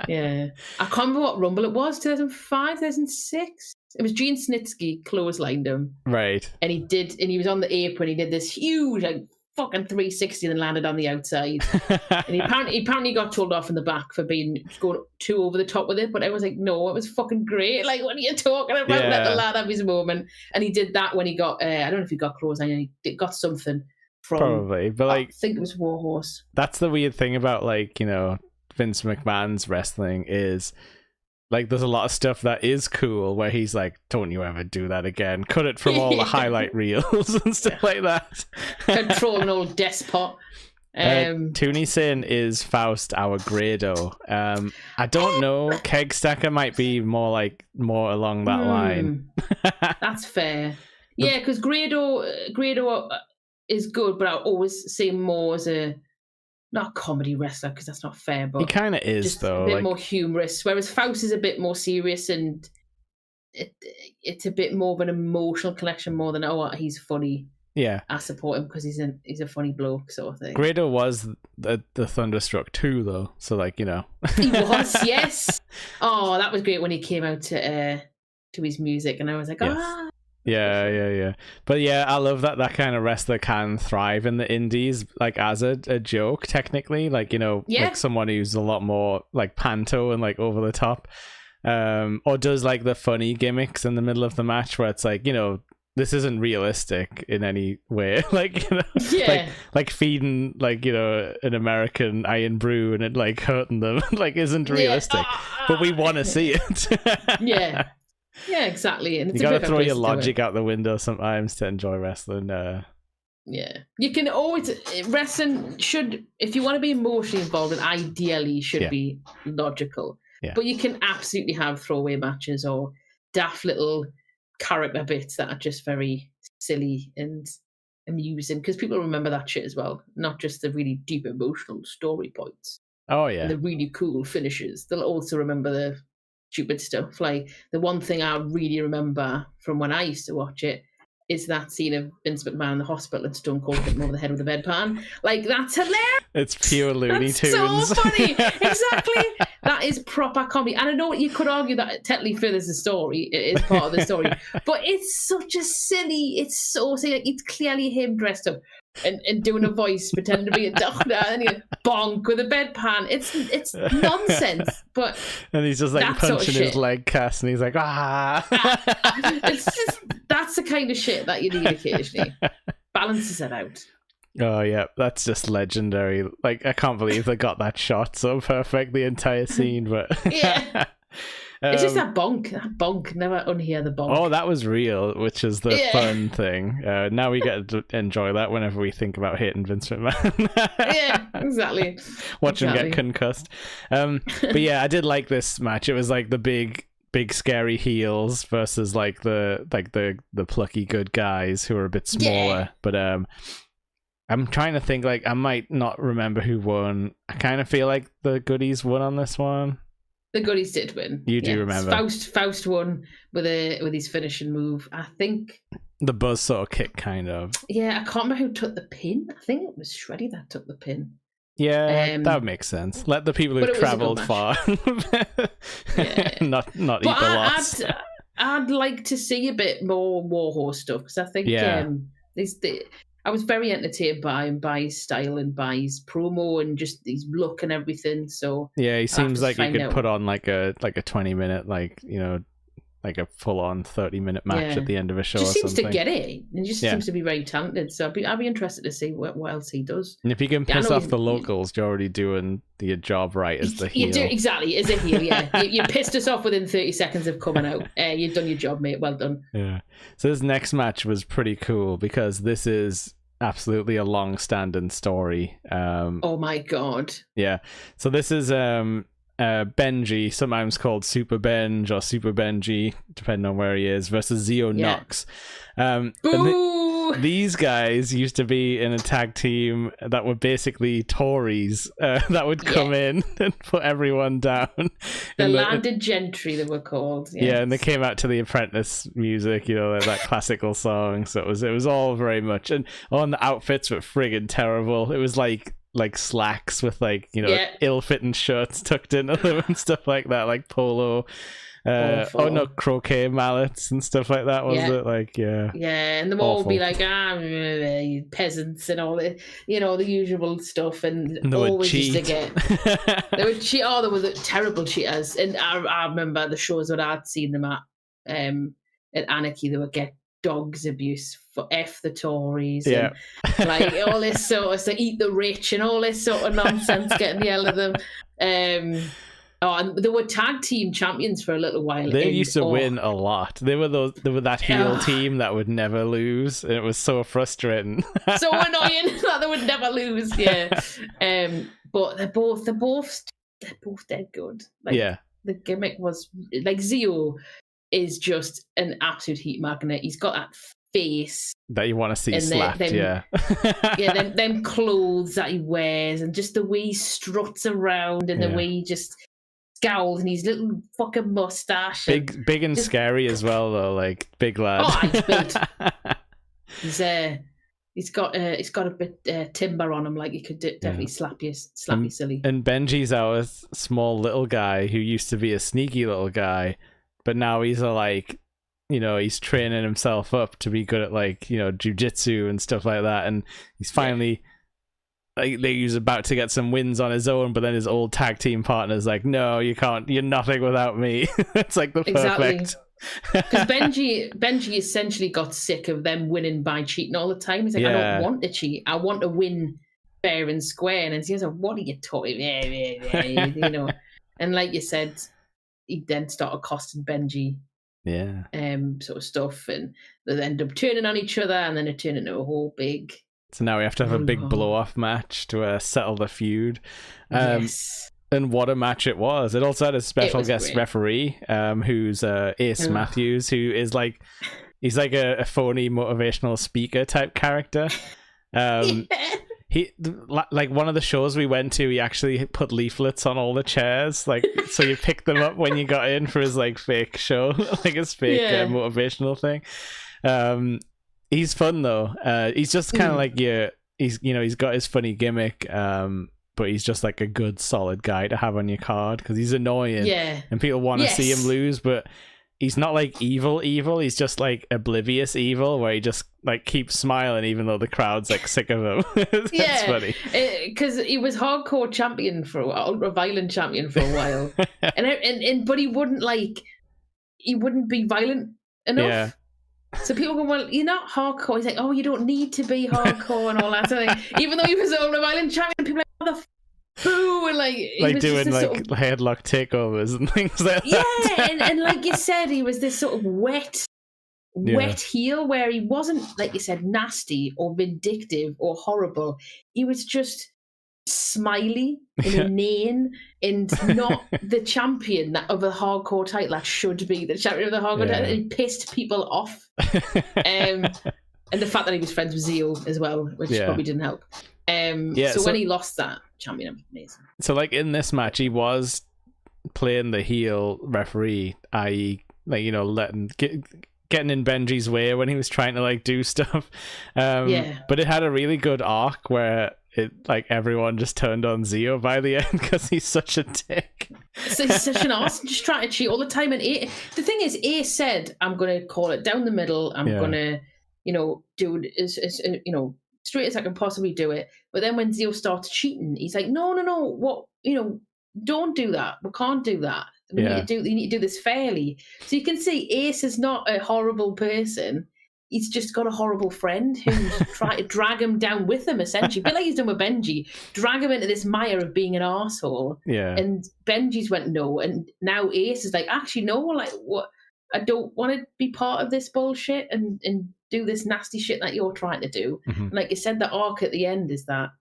Yeah. I can't remember what Rumble it was. 2005, 2006. It was Gene Snitsky clotheslined him. Right. And he was on the apron. He did this huge like fucking 360 and landed on the outside. And he apparently got told off in the back for going too over the top with it, but I was like, no, it was fucking great. Like, what are you talking about? Let the lad have his moment. And he did that when he got I don't know if he got clothesline, he got something from probably, but like I think it was Warhorse. That's the weird thing about like Vince McMahon's wrestling is like there's a lot of stuff that is cool where he's like, don't you ever do that again, cut it from all the highlight reels and stuff like that. Controlling old despot. Tooney saying, is Faust our Grado? I don't know. Keg Stacker might be more along that line. That's fair. Yeah, because Grado is good, but I always see him more as not a comedy wrestler because that's not fair, but he kind of is just though, a bit more humorous. Whereas Faust is a bit more serious and it's a bit more of an emotional connection more than he's funny. Yeah, I support him because he's a funny bloke sort of thing. Grado was the Thunderstruck too, though, so like he was, yes. Oh, that was great when he came out to his music, and I was like, yes. Yeah. But yeah, I love that kind of wrestler can thrive in the indies, like as a joke, technically, like like someone who's a lot more like panto and like over the top, or does like the funny gimmicks in the middle of the match where it's like this isn't realistic in any way, like like feeding like an American iron brew and it like hurting them like isn't realistic, but we want to see it. Yeah, exactly. And it's you gotta throw your logic out the window sometimes to enjoy wrestling. Yeah, you can always wrestling should, if you want to be emotionally involved, and ideally should be logical. Yeah. But you can absolutely have throwaway matches or daft little character bits that are just very silly and amusing because people remember that shit as well, not just the really deep emotional story points. Oh yeah, and the really cool finishes. They'll also remember the stupid stuff. Like the one thing I really remember from when I used to watch it is that scene of Vince McMahon in the hospital and Stone Cold hitting him over the head with a bedpan. Like, that's hilarious. It's pure Looney Tunes. So funny. Exactly. That is proper comedy. And I know you could argue that it technically furthers the story. It is part of the story. But it's such a silly, it's so silly. Like, it's clearly him dressed up and doing a voice, pretending to be a doctor, and he bonk with a bedpan. It's nonsense. But and he's just like punching his leg cast, and he's like, it's just, that's the kind of shit that you need occasionally. Balances it out. Oh yeah, that's just legendary. Like, I can't believe they got that shot so perfect, the entire scene. But yeah. It's just that bonk. That bonk. Never unhear the bonk. Oh, that was real, which is the fun thing. Now we get to enjoy that whenever we think about hating Vince McMahon. Yeah, exactly. Watch him get concussed. But yeah, I did like this match. It was like the big scary heels versus like the plucky good guys who are a bit smaller. But I'm trying to think, like, I might not remember who won. I kind of feel like the Goodies won on this one. The Goodies did win. You do remember. Faust won with his finishing move. I think the buzzsaw kick, kind of. Yeah, I can't remember who took the pin. I think it was Shreddy that took the pin. Yeah, that would make sense. Let the people who've travelled far not eat the loss. I'd like to see a bit more Warhorse stuff, because I think I was very entertained by him, by his style and by his promo and just his look and everything. So yeah, he seems like he could put on like a 20-minute, like, you know, like a full-on 30-minute match at the end of a show. Just seems something. To get it. And just seems to be very talented. So I'd be interested to see what else he does. And if you can piss off the locals, you're already doing your job right as the heel. You do, exactly, as a heel, yeah. you pissed us off within 30 seconds of coming out. You've done your job, mate. Well done. Yeah. So this next match was pretty cool, because this is absolutely a long-standing story. Oh my God. Yeah. So this is Benji, sometimes called Super Benj or Super Benji, depending on where he is, versus Zeo Nox. These guys used to be in a tag team that were basically Tories that would come in and put everyone down. The landed gentry, they were called. Yes. Yeah, and they came out to the Apprentice music, you know, that classical song. So it was all very much, and the outfits were friggin' terrible. It was like slacks with, like, you know, ill-fitting shirts tucked into them and stuff like that, like polo. Croquet mallets and stuff like that, was it? Like, and the all would be like, you peasants and all the, you know, the usual stuff, and they always cheat. used to get they would cheat. Oh, they were the terrible cheaters. And I remember the shows that I'd seen them at Anarchy, they would get dogs abuse for F the Tories, and like all this sort of stuff, eat the rich and all this sort of nonsense getting yelled at them. And they were tag team champions for a little while. They used to win a lot. They were that heel team that would never lose. And it was so frustrating. So annoying that they would never lose. Yeah. But they're both dead good. Like, the gimmick was like, Zeo is just an absolute heat magnet. He's got that face that you want to see slapped. Them clothes that he wears, and just the way he struts around, and the way he just scowls, and his little fucking mustache. Big and scary as well, though. Like, big lad. Oh, he's big. He's got a bit timber on him. Like, he could definitely slap you silly. And Benji's our small little guy who used to be a sneaky little guy, but now he's he's training himself up to be good at, like, you know, jiu-jitsu and stuff like that, and he's finally he's about to get some wins on his own, but then his old tag team partner's like, no, you can't, you're nothing without me. It's like the perfect. Because Benji essentially got sick of them winning by cheating all the time. He's like, I don't want to cheat, I want to win fair and square. And he's like, what are you talking about? You know. And like you said, he then started costing Benji sort of stuff, and they end up turning on each other, and then it turned into a whole big. So now we have to have a big blow-off match to settle the feud. And what a match it was. It also had a special guest referee, who's Ace Matthews, who is like, he's like a phony motivational speaker type character. He, like, one of the shows we went to, he actually put leaflets on all the chairs, like, so you pick them up when you got in for his, like, fake show, like his fake motivational thing. He's fun though. He's just kind of like he's got his funny gimmick, but he's just like a good solid guy to have on your card, because he's annoying and people want to see him lose, but he's not like evil. He's just like oblivious evil, where he just like keeps smiling even though the crowd's like sick of him. It's funny because he was hardcore champion for a while, ultra violent champion for a while, but he wouldn't be violent enough. So people go, well, you're not hardcore. He's like, oh, you don't need to be hardcore and all that sort of thing. Even though he was ultra violent champion, people are like, boo, and like doing like sort of headlock takeovers and things like that. Yeah, and like you said, he was this sort of wet heel, where he wasn't, like you said, nasty or vindictive or horrible. He was just smiley and inane, and not the champion of a hardcore title that should be the champion of the hardcore title. It pissed people off. And And the fact that he was friends with Zio as well, which probably didn't help. So when he lost that champion, amazing. So like in this match, he was playing the heel referee, i.e., like, you know, getting in Benji's way when he was trying to like do stuff. But it had a really good arc where it like everyone just turned on Zio by the end because he's such a dick. So he's such an arse, just trying to cheat all the time. And the thing is, Ace said, "I'm going to call it down the middle. I'm going to, you know, do it as you know, straight as I can possibly do it." But then when Zio starts cheating, he's like, "No, what? You know, don't do that. We can't do that. You need to do this fairly." So you can see Ace is not a horrible person. He's just got a horrible friend who's trying to drag him down with him, essentially. A bit like he's done with Benji. Drag him into this mire of being an arsehole. Yeah. And Benji's went no. And now Ace is like, actually, no, like, what? I don't want to be part of this bullshit and do this nasty shit that you're trying to do. Mm-hmm. And like you said, the arc at the end is that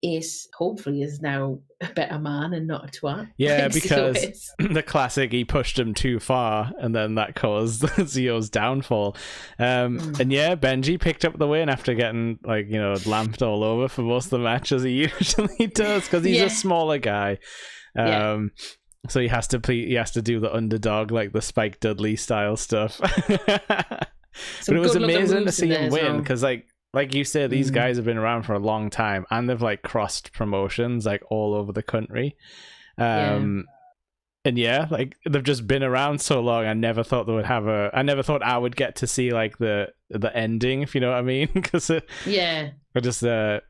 Ace hopefully is now a better man and not a twat. Yeah, because the classic, he pushed him too far and then that caused Zio's downfall. And yeah, Benji picked up the win after getting like, you know, lamped all over for most of the match, as he usually does, because he's a smaller guy. So he has to do the underdog, like the Spike Dudley style stuff. But it was amazing to see him win because like you said, these guys have been around for a long time and they've like crossed promotions like all over the country. And yeah, like they've just been around so long. I never thought I would get to see like the ending, if you know what I mean. Because it was a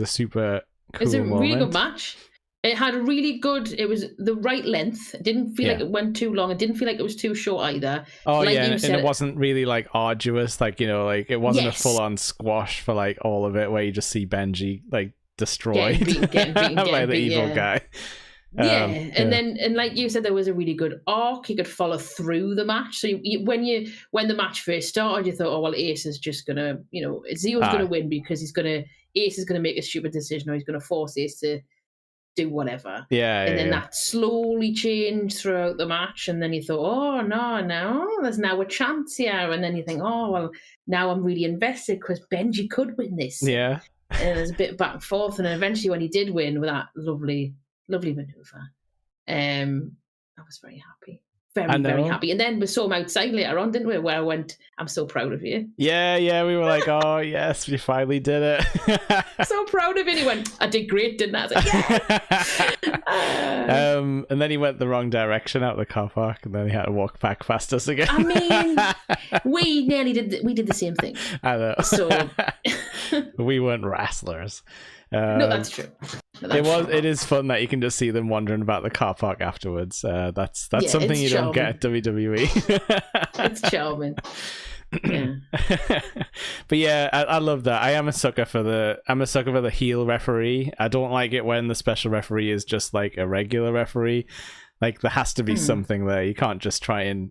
super cool It was a moment. really good match. It had it was the right length. It didn't feel like it went too long. It didn't feel like it was too short either. Oh, like and it wasn't really like arduous. Like, you know, like it wasn't a full on squash for like all of it where you just see Benji like destroyed getting beaten by the evil guy. And like you said, there was a really good arc. You could follow through the match. So when the match first started, you thought, oh well, Ace is just gonna, you know, Zio's gonna win because Ace is gonna make a stupid decision, or he's gonna force Ace to do whatever. And then that slowly changed throughout the match, and then you thought, oh no, there's now a chance here, and then you think, oh well, now I'm really invested because Benji could win this. And there's a bit back and forth, and then eventually when he did win with that lovely maneuver, I was very happy. Very happy. And then we saw him outside later on, didn't we? Where I went, I'm so proud of you. Yeah, we were like, oh yes, we finally did it. So proud of him. He went, I did great, didn't I? I was like, yeah. And then he went the wrong direction out of the car park, and then he had to walk back past us again. I mean, we nearly did the same thing. I know. So we weren't wrestlers. No, that's true. It is fun that you can just see them wandering about the car park afterwards. That's something you don't get at WWE. It's charming. Yeah. But yeah, I love that. I am a sucker for the heel referee. I don't like it when the special referee is just like a regular referee. Like there has to be something there. You can't just try and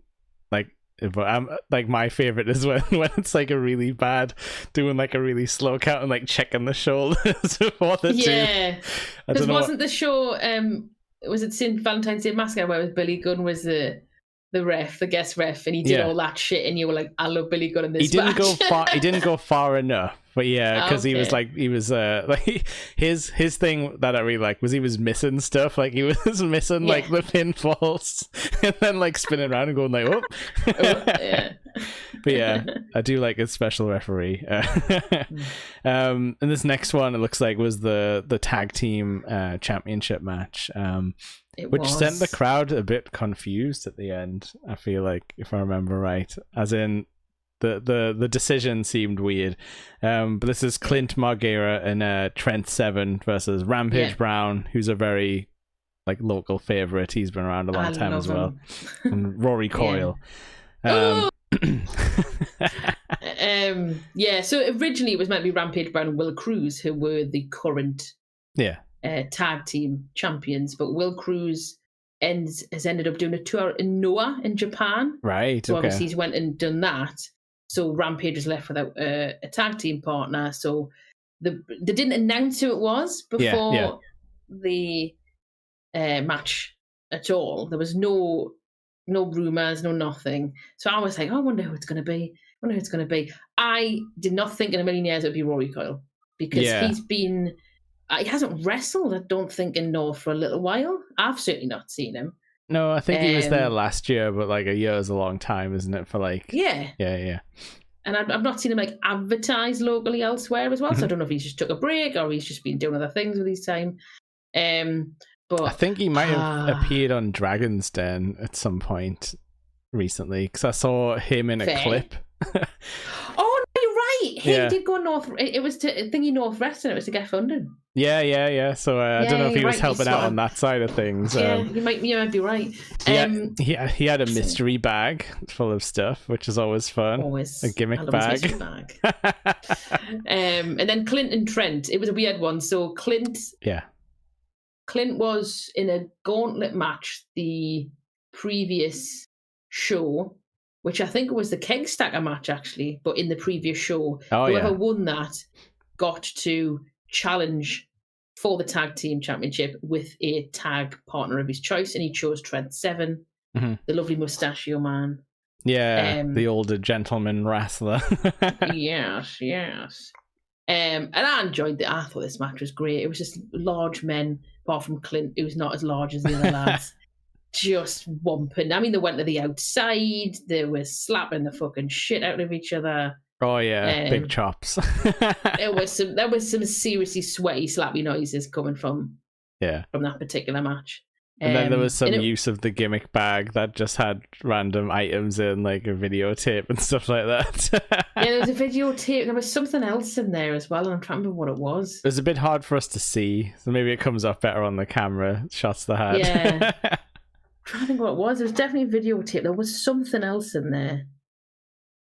like. But I'm like, my favorite is when it's like a really bad, doing like a really slow count and like checking the shoulders before the two. Because wasn't the show was it St. Valentine's Day Massacre where Billy Gunn was the ref, the guest ref, and he did all that shit, and you were like, I love Billy Gunn in this match. He didn't go far enough. But yeah, because he was like his thing that I really liked was he was missing stuff. Like he was missing like the pinfalls and then like spinning around and going like, oh. But yeah, I do like a special referee. And this next one, it looks like, was the tag team championship match, which sent the crowd a bit confused at the end. I feel like, if I remember right, as in. The decision seemed weird, but this is Clint Margera and Trent Seven versus Rampage Brown, who's a very like local favorite. He's been around a long time as well, and Rory Coyle. So originally it was meant to be Rampage Brown and Will Cruz, who were the current tag team champions, but Will Cruz has ended up doing a tour in Noah in Japan. Right. So obviously he's went and done that. So Rampage is left without a tag team partner. So they didn't announce who it was before the match at all. There was no rumors, no nothing. So I was like, I wonder who it's going to be. wonder who it's going to be. I did not think in a million years it would be Rory Coyle, because he hasn't wrestled, I don't think, in North for a little while. I've certainly not seen him. No, I think he was there last year, but like a year is a long time, isn't it? For like yeah. And I've not seen him like advertised locally elsewhere as well. So I don't know if he's just took a break or he's just been doing other things with his time. But I think he might have appeared on Dragon's Den at some point recently, because I saw him in a clip. Oh, no, you're right. He did go North. It was to Thingy North Wrestling. It was to get funded. Yeah. So I don't know if he was helping out on that side of things. You might be right. He had a mystery bag full of stuff, which is always fun. Always a gimmick bag. And then Clint and Trent. It was a weird one. So Clint was in a gauntlet match the previous show, which I think was the Keg Stacker match actually, but in the previous show, whoever won that got to challenge for the tag team championship with a tag partner of his choice, and he chose Trent Seven, the lovely mustachio man. The older gentleman wrestler. yes. And I enjoyed it. I thought this match was great. It was just large men, apart from Clint, who was not as large as the other lads. Just whomping. I mean, they went to the outside. They were slapping the fucking shit out of each other. Oh yeah, big chops. there was some seriously sweaty, slappy noises coming from that particular match. And then there was some use of the gimmick bag that just had random items in, like a videotape and stuff like that. There was a videotape. There was something else in there as well, and I'm trying to remember what it was. It was a bit hard for us to see, so maybe it comes up better on the camera shots they had. Yeah. I'm trying to think what it was. There was definitely a videotape. There was something else in there.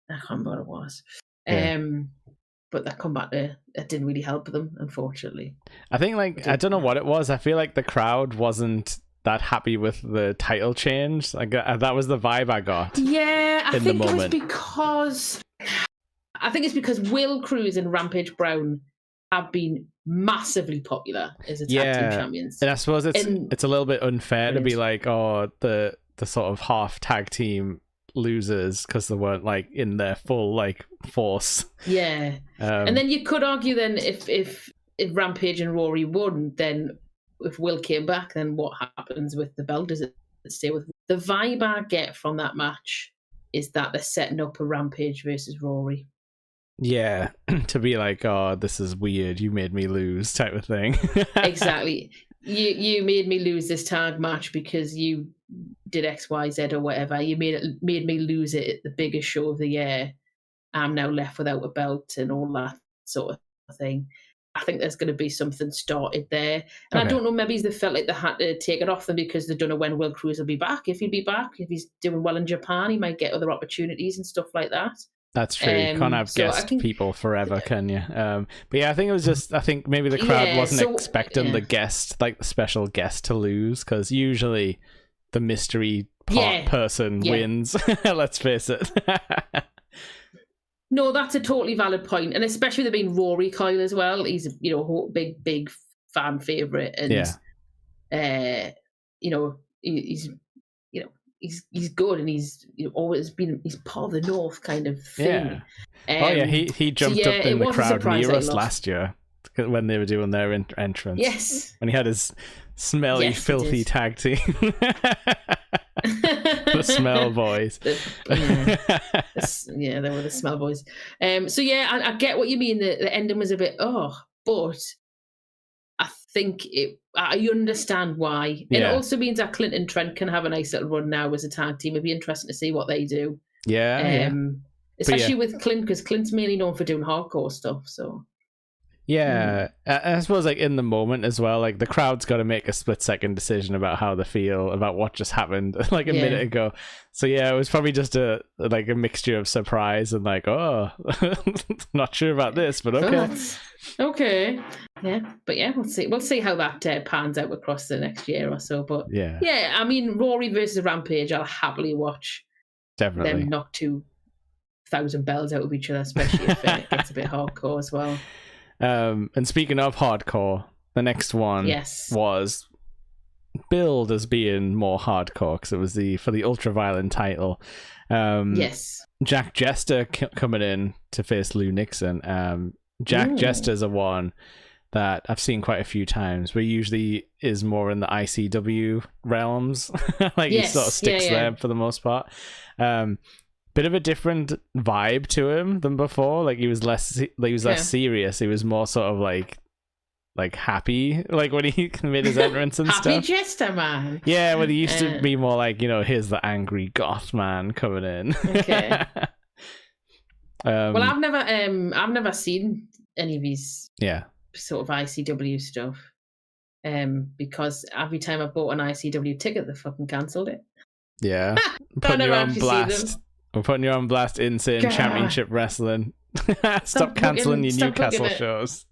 I can't remember what it was. But that comeback there, it didn't really help them, unfortunately. I think, I don't know what it was. I feel like the crowd wasn't that happy with the title change. Like that was the vibe I got. Yeah, I think it was because it's because Will Cruz and Rampage Brown have been massively popular as a tag team champions. And I suppose it's a little bit unfair to be like, oh, the sort of half tag team losers because they weren't like in their full like force. Yeah. And then you could argue then if Rampage and Rory won, then if Will came back, then what happens with the belt? Does it stay with the vibe I get from that match is that they're setting up a Rampage versus Rory. Yeah, to be like, oh, this is weird, you made me lose type of thing. Exactly. You made me lose this tag match because you did XYZ or whatever. You made me lose it at the biggest show of the year. I'm now left without a belt and all that sort of thing. I think there's going to be something started there. And I don't know, maybe they felt like they had to take it off them because they don't know when Will Cruz will be back. If he'll be back, if he's doing well in Japan, he might get other opportunities and stuff like that. That's true. You can't have guest people forever, can you? But yeah, I think it was just, I think maybe the crowd wasn't expecting the guest, like the special guest to lose, because usually the mystery person wins. Let's face it. No, that's a totally valid point, and especially there being Rory Coyle as well. He's a big fan favorite, and he's good, and he's always been part of the North kind of thing. Yeah. He jumped up in the crowd near us last year when they were doing their entrance. Yes, when he had his smelly, filthy tag team. The Smell Boys. They were the Smell Boys. So yeah, I get what you mean. The ending was a bit but I think I understand why. Yeah. It also means that Clint and Trent can have a nice little run now as a tag team. It'd be interesting to see what they do. Especially with Clint, because Clint's mainly known for doing hardcore stuff. So I suppose like in the moment as well, like the crowd's got to make a split-second decision about how they feel about what just happened like a minute ago. So it was probably just a mixture of surprise and like, oh, not sure about this, but okay. Okay. Yeah, but we'll see how that pans out across the next year or so. But I mean, Rory versus Rampage, I'll happily watch. Definitely. Them knock 2,000 bells out of each other, especially if it gets a bit hardcore as well. And speaking of hardcore, the next one was billed as being more hardcore because it was for the ultra-violent title. Yes. Jack Jester coming in to face Lou Nixon. Jack Jester's a one that I've seen quite a few times, where he usually is more in the ICW realms. Like he sort of sticks there for the most part. Bit of a different vibe to him than before. Like he was less serious. He was more sort of like happy, like when he made his entrance and Happy stuff. Happy Jester man. Yeah, when he used to be more like, here's the angry goth man coming in. Okay. Well, I've never seen any of these sort of ICW stuff. Because every time I bought an ICW ticket, they fucking cancelled it. Yeah. Putting you on blast. We're putting you on blast, Insane Championship Wrestling. Stop cancelling your Newcastle shows.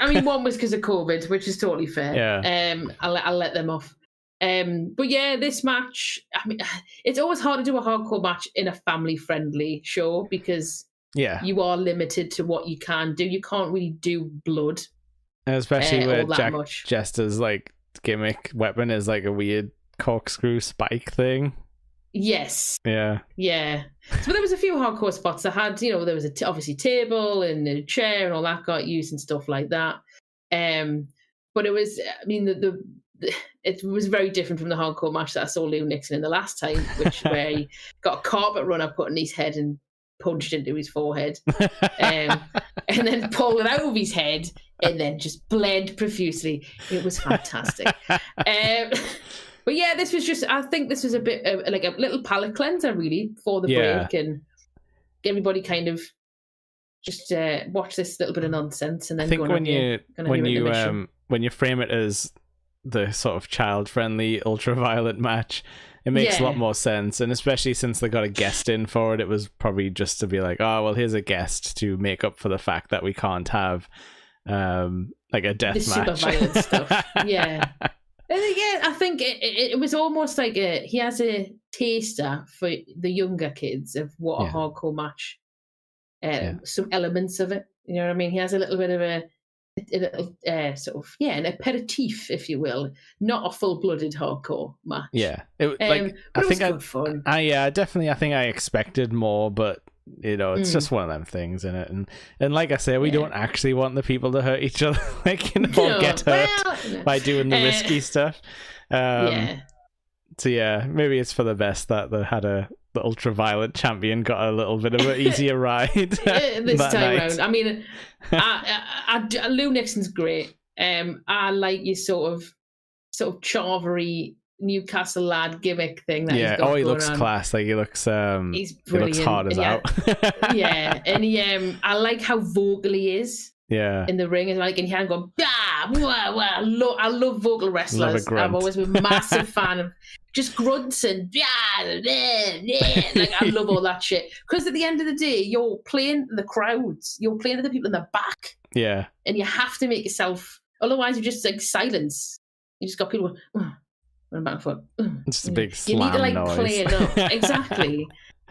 I mean, one was because of COVID, which is totally fair. Yeah. I'll let them off. But yeah, this match, I mean, it's always hard to do a hardcore match in a family-friendly show because you are limited to what you can do. You can't really do blood. And especially where Jack Jester's like gimmick weapon is like a weird corkscrew spike thing. Yes. Yeah. Yeah. So there was a few hardcore spots that had, there was obviously table and a chair and all that got used and stuff like that. But it was, I mean, it was very different from the hardcore match that I saw Lou Nixon in the last time, where he got a carpet runner put in his head and punched into his forehead, and then pulled it out of his head and then just bled profusely. It was fantastic. But yeah, this was just, I think this was a bit of like a little palate cleanser really for the break and get everybody kind of just watch this little bit of nonsense and then I think when you frame it as the sort of child-friendly ultra-violent match, it makes a lot more sense. And especially since they got a guest in for it, it was probably just to be like, oh, well, here's a guest to make up for the fact that we can't have like a death match. Super violent stuff. Yeah. Yeah, I think it was almost like he has a taster for the younger kids of what a hardcore match, some elements of it. You know what I mean? He has a little bit of a sort of an aperitif, if you will, not a full-blooded hardcore match. Yeah, I think it was good fun. I think I expected more, but it's just one of them things, isn't it? And like I say, we don't actually want the people to hurt each other, or get hurt by doing the risky stuff. So maybe it's for the best that they had the ultra-violent champion got a little bit of an easier ride this time round. I mean, Lou Nixon's great. I like your sort of charvery Newcastle lad gimmick thing that he's got he going looks on. class. Like he looks he's brilliant. He looks hard as out. And he I like how vocal he is in the ring, and he can go I love vocal wrestlers. I've always been a massive fan of just grunts and like I love all that shit, because at the end of the day you're playing the crowds, you're playing to the people in the back, and you have to make yourself, otherwise you're just like silence. You just got people going back and forth. It's just a big slam. You need to like noise. play it up. Exactly.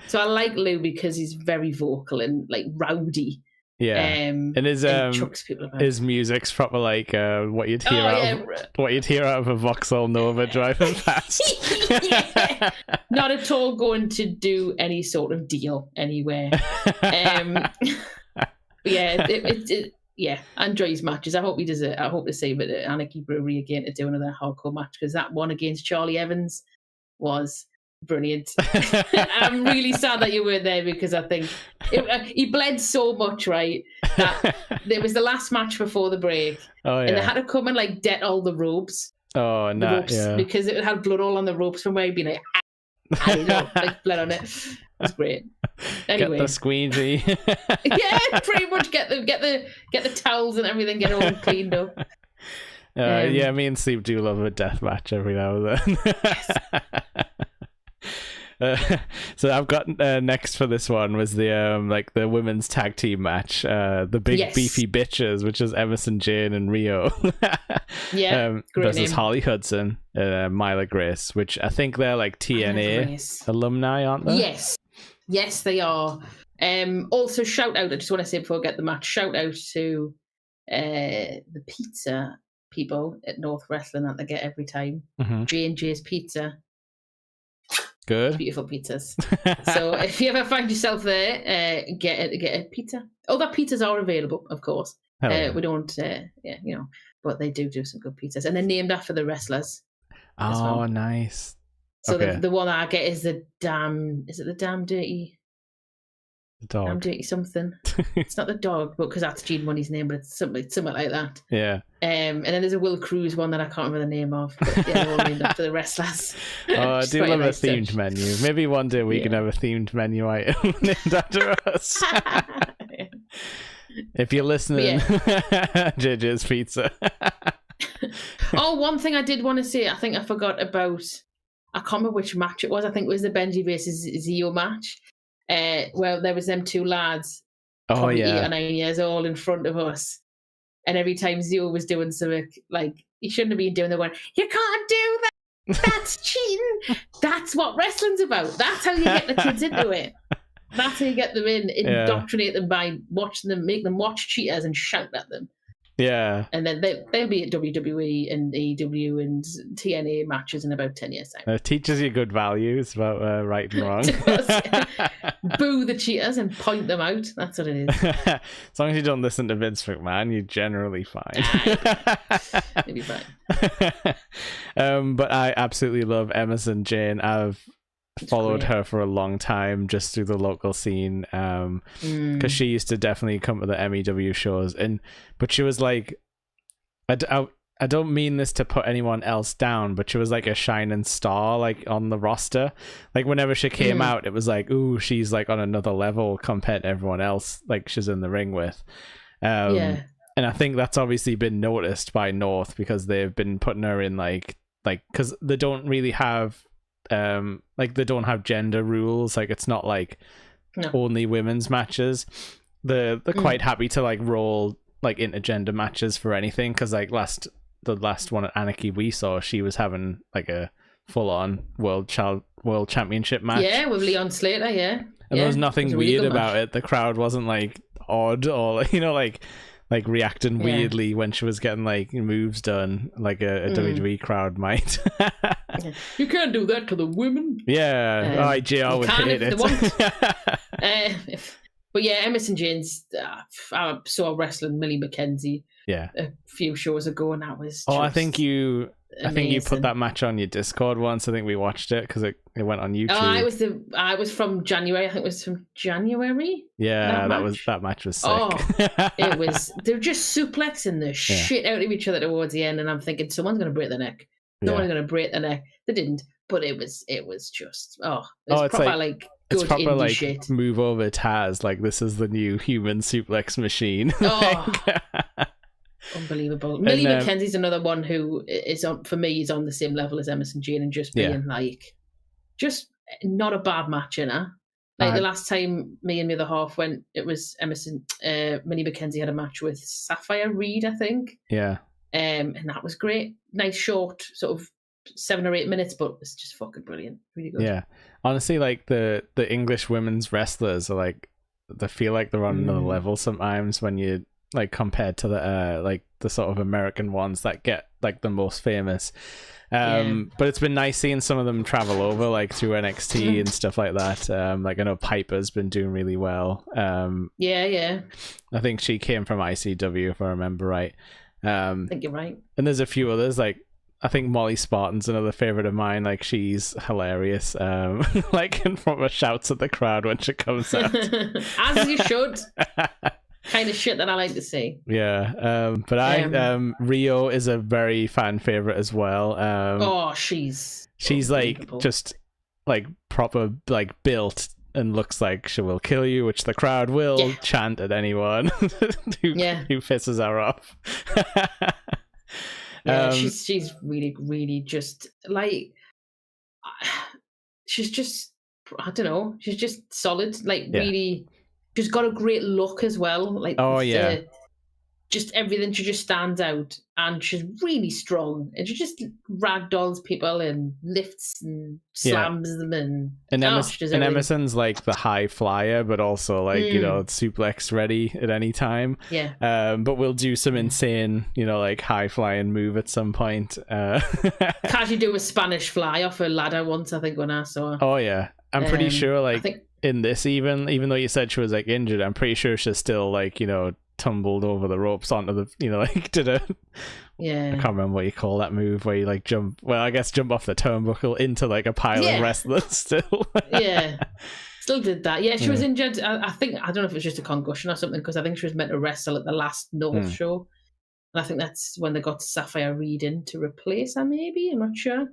So I like Lou because he's very vocal and like rowdy. Yeah, and his music's proper like what you'd hear out of a Vauxhall Nova driving past. Not at all going to do any sort of deal anywhere. I enjoy his matches. I hope he does it. I hope they save it at Anarchy Brewery again to do another hardcore match, because that one against Charlie Evans was brilliant. I'm really sad that you weren't there, because I think he bled so much, right? That there was the last match before the break, and they had to come and like Dettol the ropes. Oh no! Because it had blood all on the ropes from where he'd been like blood on it. It was great. Anyway, get the squeegee. Pretty much get the towels and everything, get all cleaned up. Me and Steve do love a death match every now and then. So I've got next for this one was the women's tag team match, the big beefy bitches, which is Emerson Jane and Rio, versus name. Holly Hudson and Myla Grace, which I think they're like TNA alumni, aren't they? Yes, they are. Also, shout out, I just want to say before I get the match, shout out to the pizza people at North Wrestling that they get every time. Mm-hmm. J&J's Pizza. Good. Beautiful pizzas. So if you ever find yourself there, get a pizza. Other pizzas are available, of course. Yeah. We don't, but they do some good pizzas, and they're named after the wrestlers. Oh, well. Nice. So okay. the one I get is the damn. Is it the damn dirty? The dog. Damn dirty something. It's not the dog, but because that's Gene Money's name, but it's something like that. Yeah. And then there's a Will Cruz one that I can't remember the name of. But yeah, they're all named after the wrestlers. Oh, I do love a themed menu. Maybe one day we can have a themed menu item named after us. If you're listening, JJ's Pizza. Oh, one thing I did want to say, I think I forgot about. I can't remember which match it was. I think it was the Benji versus Zio match. Where there was them two lads, probably 8 or 9 years old, in front of us, and every time Zio was doing something like he shouldn't have been doing, they went, "You can't do that. That's cheating. That's what wrestling's about. That's how you get the kids into it. That's how you get them in, indoctrinate them by watching them, make them watch cheaters and shout at them." Yeah. And then they'll be at WWE and AEW and TNA matches in about 10 years' time. It teaches you good values about right and wrong. Boo the cheaters and point them out. That's what it is. As long as you don't listen to Vince McMahon, you're generally fine. You'll be fine. But I absolutely love Emerson Jane. I've followed her for a long time just through the local scene, because she used to definitely come to the MEW shows, but she was like, I don't mean this to put anyone else down, but she was like a shining star, like on the roster. Like whenever she came out, it was like, ooh, she's like on another level compared to everyone else like she's in the ring with. And I think that's obviously been noticed by North, because they've been putting her in like because they don't really have they don't have gender rules. Like it's not like only women's matches. They're quite happy to like roll like intergender matches for anything, because like the last one at Anarchy we saw, she was having like a full-on world championship match with Leon Slater. And there was nothing weird about it. The crowd wasn't like odd or like reacting weirdly when she was getting like moves done like a WWE crowd might. You can't do that to the women. JR would hate it. But yeah, Emerson Jane's, I saw wrestling Millie McKenzie a few shows ago, and that was I think you amazing. Put that match on your Discord once. I think we watched it because it went on YouTube. I was from January. I think it was from January. Yeah, that match was sick. It was. They're just suplexing the shit out of each other towards the end, and I'm thinking someone's going to break their neck. Someone's going to break their neck. They didn't, but it was just it's proper like good it's proper indie like shit. Move over Taz, like this is the new human suplex machine. Unbelievable. Millie McKenzie's another one who is on the same level as Emerson Jane, and just being just not a bad match in her. Like the last time me and the other half went, it was Millie McKenzie had a match with Sapphire Reed, I think. Yeah. And that was great. Nice short, sort of 7 or 8 minutes, but it's just fucking brilliant. Really good. Yeah. Honestly, like the English women's wrestlers are like, they feel like they're on another level sometimes when you like compared to the sort of American ones that get like the most famous. But it's been nice seeing some of them travel over like through NXT and stuff like that. Like I know Piper's been doing really well. I think she came from ICW if I remember right. I think you're right. And there's a few others, like I think Molly Spartan's another favorite of mine. Like she's hilarious. Like and proper shouts at the crowd when she comes out. As you should. Kind of shit that I like to see. Yeah. But Rio is a very fan favorite as well. She's like just like proper like built and looks like she will kill you, which the crowd will chant at anyone who pisses her off. She's really, really just like she's just, I don't know, she's just solid. Like really, she's got a great look as well. Like just everything. She just stands out, and she's really strong. And she just ragdolls people and lifts and slams them, and Emerson's like the high flyer, but also like suplex ready at any time. Yeah. But we'll do some insane, like high flying move at some point. Can't you do a Spanish fly off a ladder once? I think when I saw her. Oh yeah, I'm pretty sure. Like in this, even though you said she was like injured, I'm pretty sure she's still like tumbled over the ropes onto the like did a I can't remember what you call that move where you like jump off the turnbuckle into like a pile of wrestlers still. Still did that. She was injured. I think, I don't know if it was just a concussion or something, because I think she was meant to wrestle at the last North show, and I think that's when they got Sapphire Reed in to replace her, maybe, I'm not sure.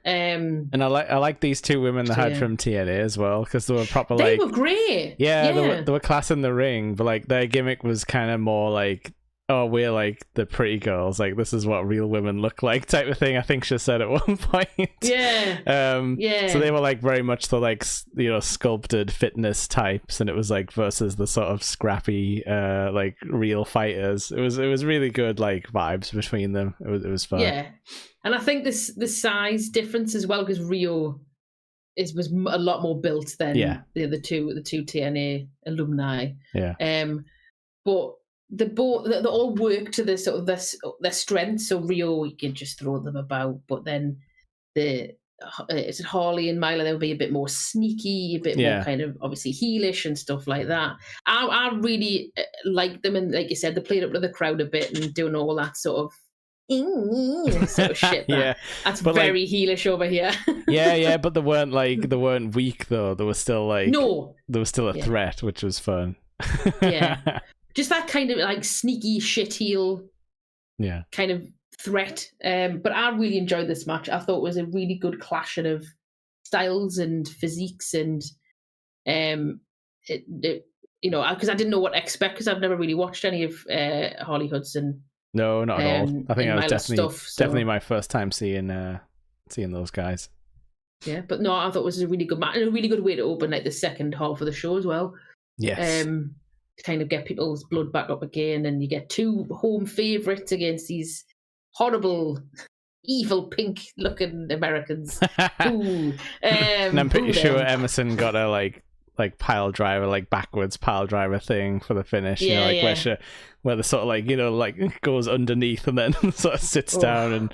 And I like these two women they had from TNA as well, because they were proper they were great. They were class in the ring, but like their gimmick was kind of more like, oh, we're like the pretty girls, like this is what real women look like type of thing. I think she said at one point. So they were like very much the like sculpted fitness types, and it was like versus the sort of scrappy like real fighters. It was really good like vibes between them. It was fun. And I think the size difference as well, because Rio was a lot more built than the other two TNA alumni. But they all work to the sort of their strength. So Rio, you can just throw them about, but then it's Harley and Myla, they'll be a bit more sneaky, a bit more kind of obviously heelish and stuff like that. I really like them, and like you said, they played up to the crowd a bit and doing all that sort of shit. That's very heelish over here. But they weren't weak though. They were still like there was still a threat, which was fun. Just that kind of like sneaky shit heel kind of threat. But I really enjoyed this match. I thought it was a really good clashing of styles and physiques, and because I didn't know what to expect, because I've never really watched any of Harley Hudson. No, not at all. I think that was definitely my first time seeing those guys. Yeah, but no, I thought it was a really good match and a really good way to open like the second half of the show as well. Yes. To kind of get people's blood back up again, and you get two home favourites against these horrible, evil, pink-looking Americans. And I'm pretty sure Emerson got a like pile driver, like backwards pile driver thing for the finish. Where the sort of like goes underneath and then sort of sits down, and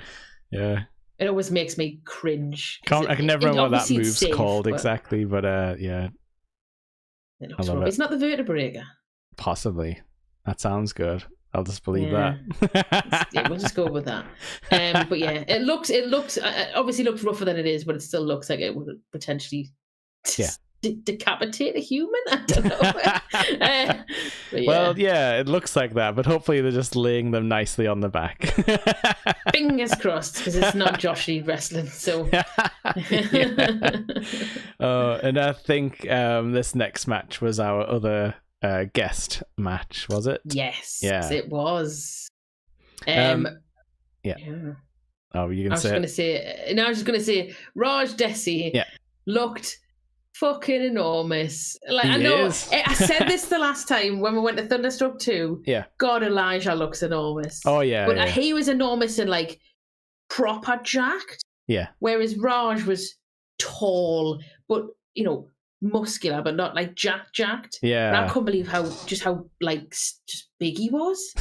it always makes me cringe. I can never remember what that move's called exactly, but it looks rough. It's not the vertebrae. Possibly. That sounds good. I'll just believe that. We'll just go with that. But it looks obviously looks rougher than it is, but it still looks like it would potentially decapitate a human. I don't know. Well, it looks like that, but hopefully they're just laying them nicely on the back. Fingers crossed, because it's not Joshy wrestling. So, and I think this next match was our other guest match, was it? Yes, it was. Oh, were you going to say? I was just going to say, Raj Desi looked fucking enormous. Like I said this the last time when we went to Thunderstruck 2. God, Elijah looks enormous. Oh yeah, but he was enormous and like proper jacked. Whereas Raj was tall, but muscular, but not like jacked. And I couldn't believe how like just big he was.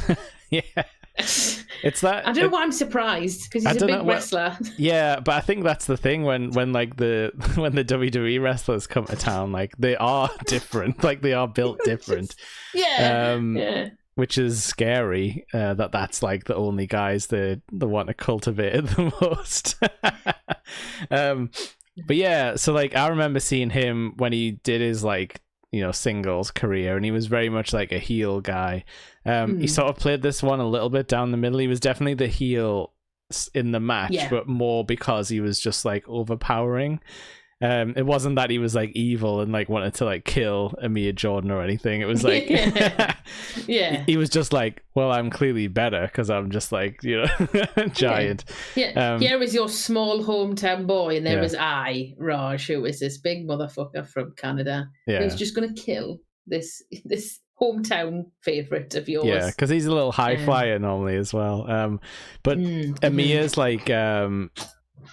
It's that I don't know why I'm surprised, because he's a big wrestler. But I think that's the thing when like the WWE wrestlers come to town, like they are different, like they are built different. Which is scary. That's like the only guys they want to cultivate it the most. But so like I remember seeing him when he did his like singles career, and he was very much like a heel guy. He sort of played this one a little bit down the middle. He was definitely the heel in the match, but more because he was just like overpowering. It wasn't that he was like evil and like wanted to like kill Amir Jordan or anything. It was like he was just like, well, I'm clearly better because I'm just like giant. Here was your small hometown boy, and there was Raj, who was this big motherfucker from Canada. He was just going to kill this hometown favorite of yours. Yeah, because he's a little high flyer normally as well. But Amir's like,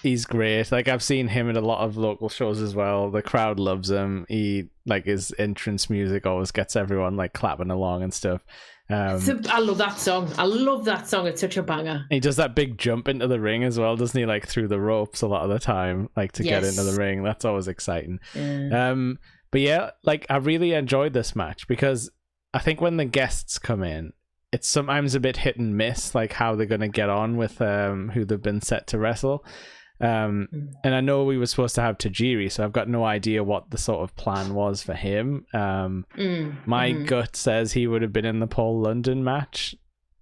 he's great. Like, I've seen him in a lot of local shows as well. The crowd loves him. He, like, his entrance music always gets everyone like clapping along and stuff. I love that song. I love that song. It's such a banger. He does that big jump into the ring as well, doesn't he? Like through the ropes a lot of the time, like to get into the ring. That's always exciting. But yeah, like I really enjoyed this match because I think when the guests come in, it's sometimes a bit hit and miss, like how they're going to get on with who they've been set to wrestle. And I know we were supposed to have Tajiri, so I've got no idea what the sort of plan was for him. My gut says he would have been in the Paul London match.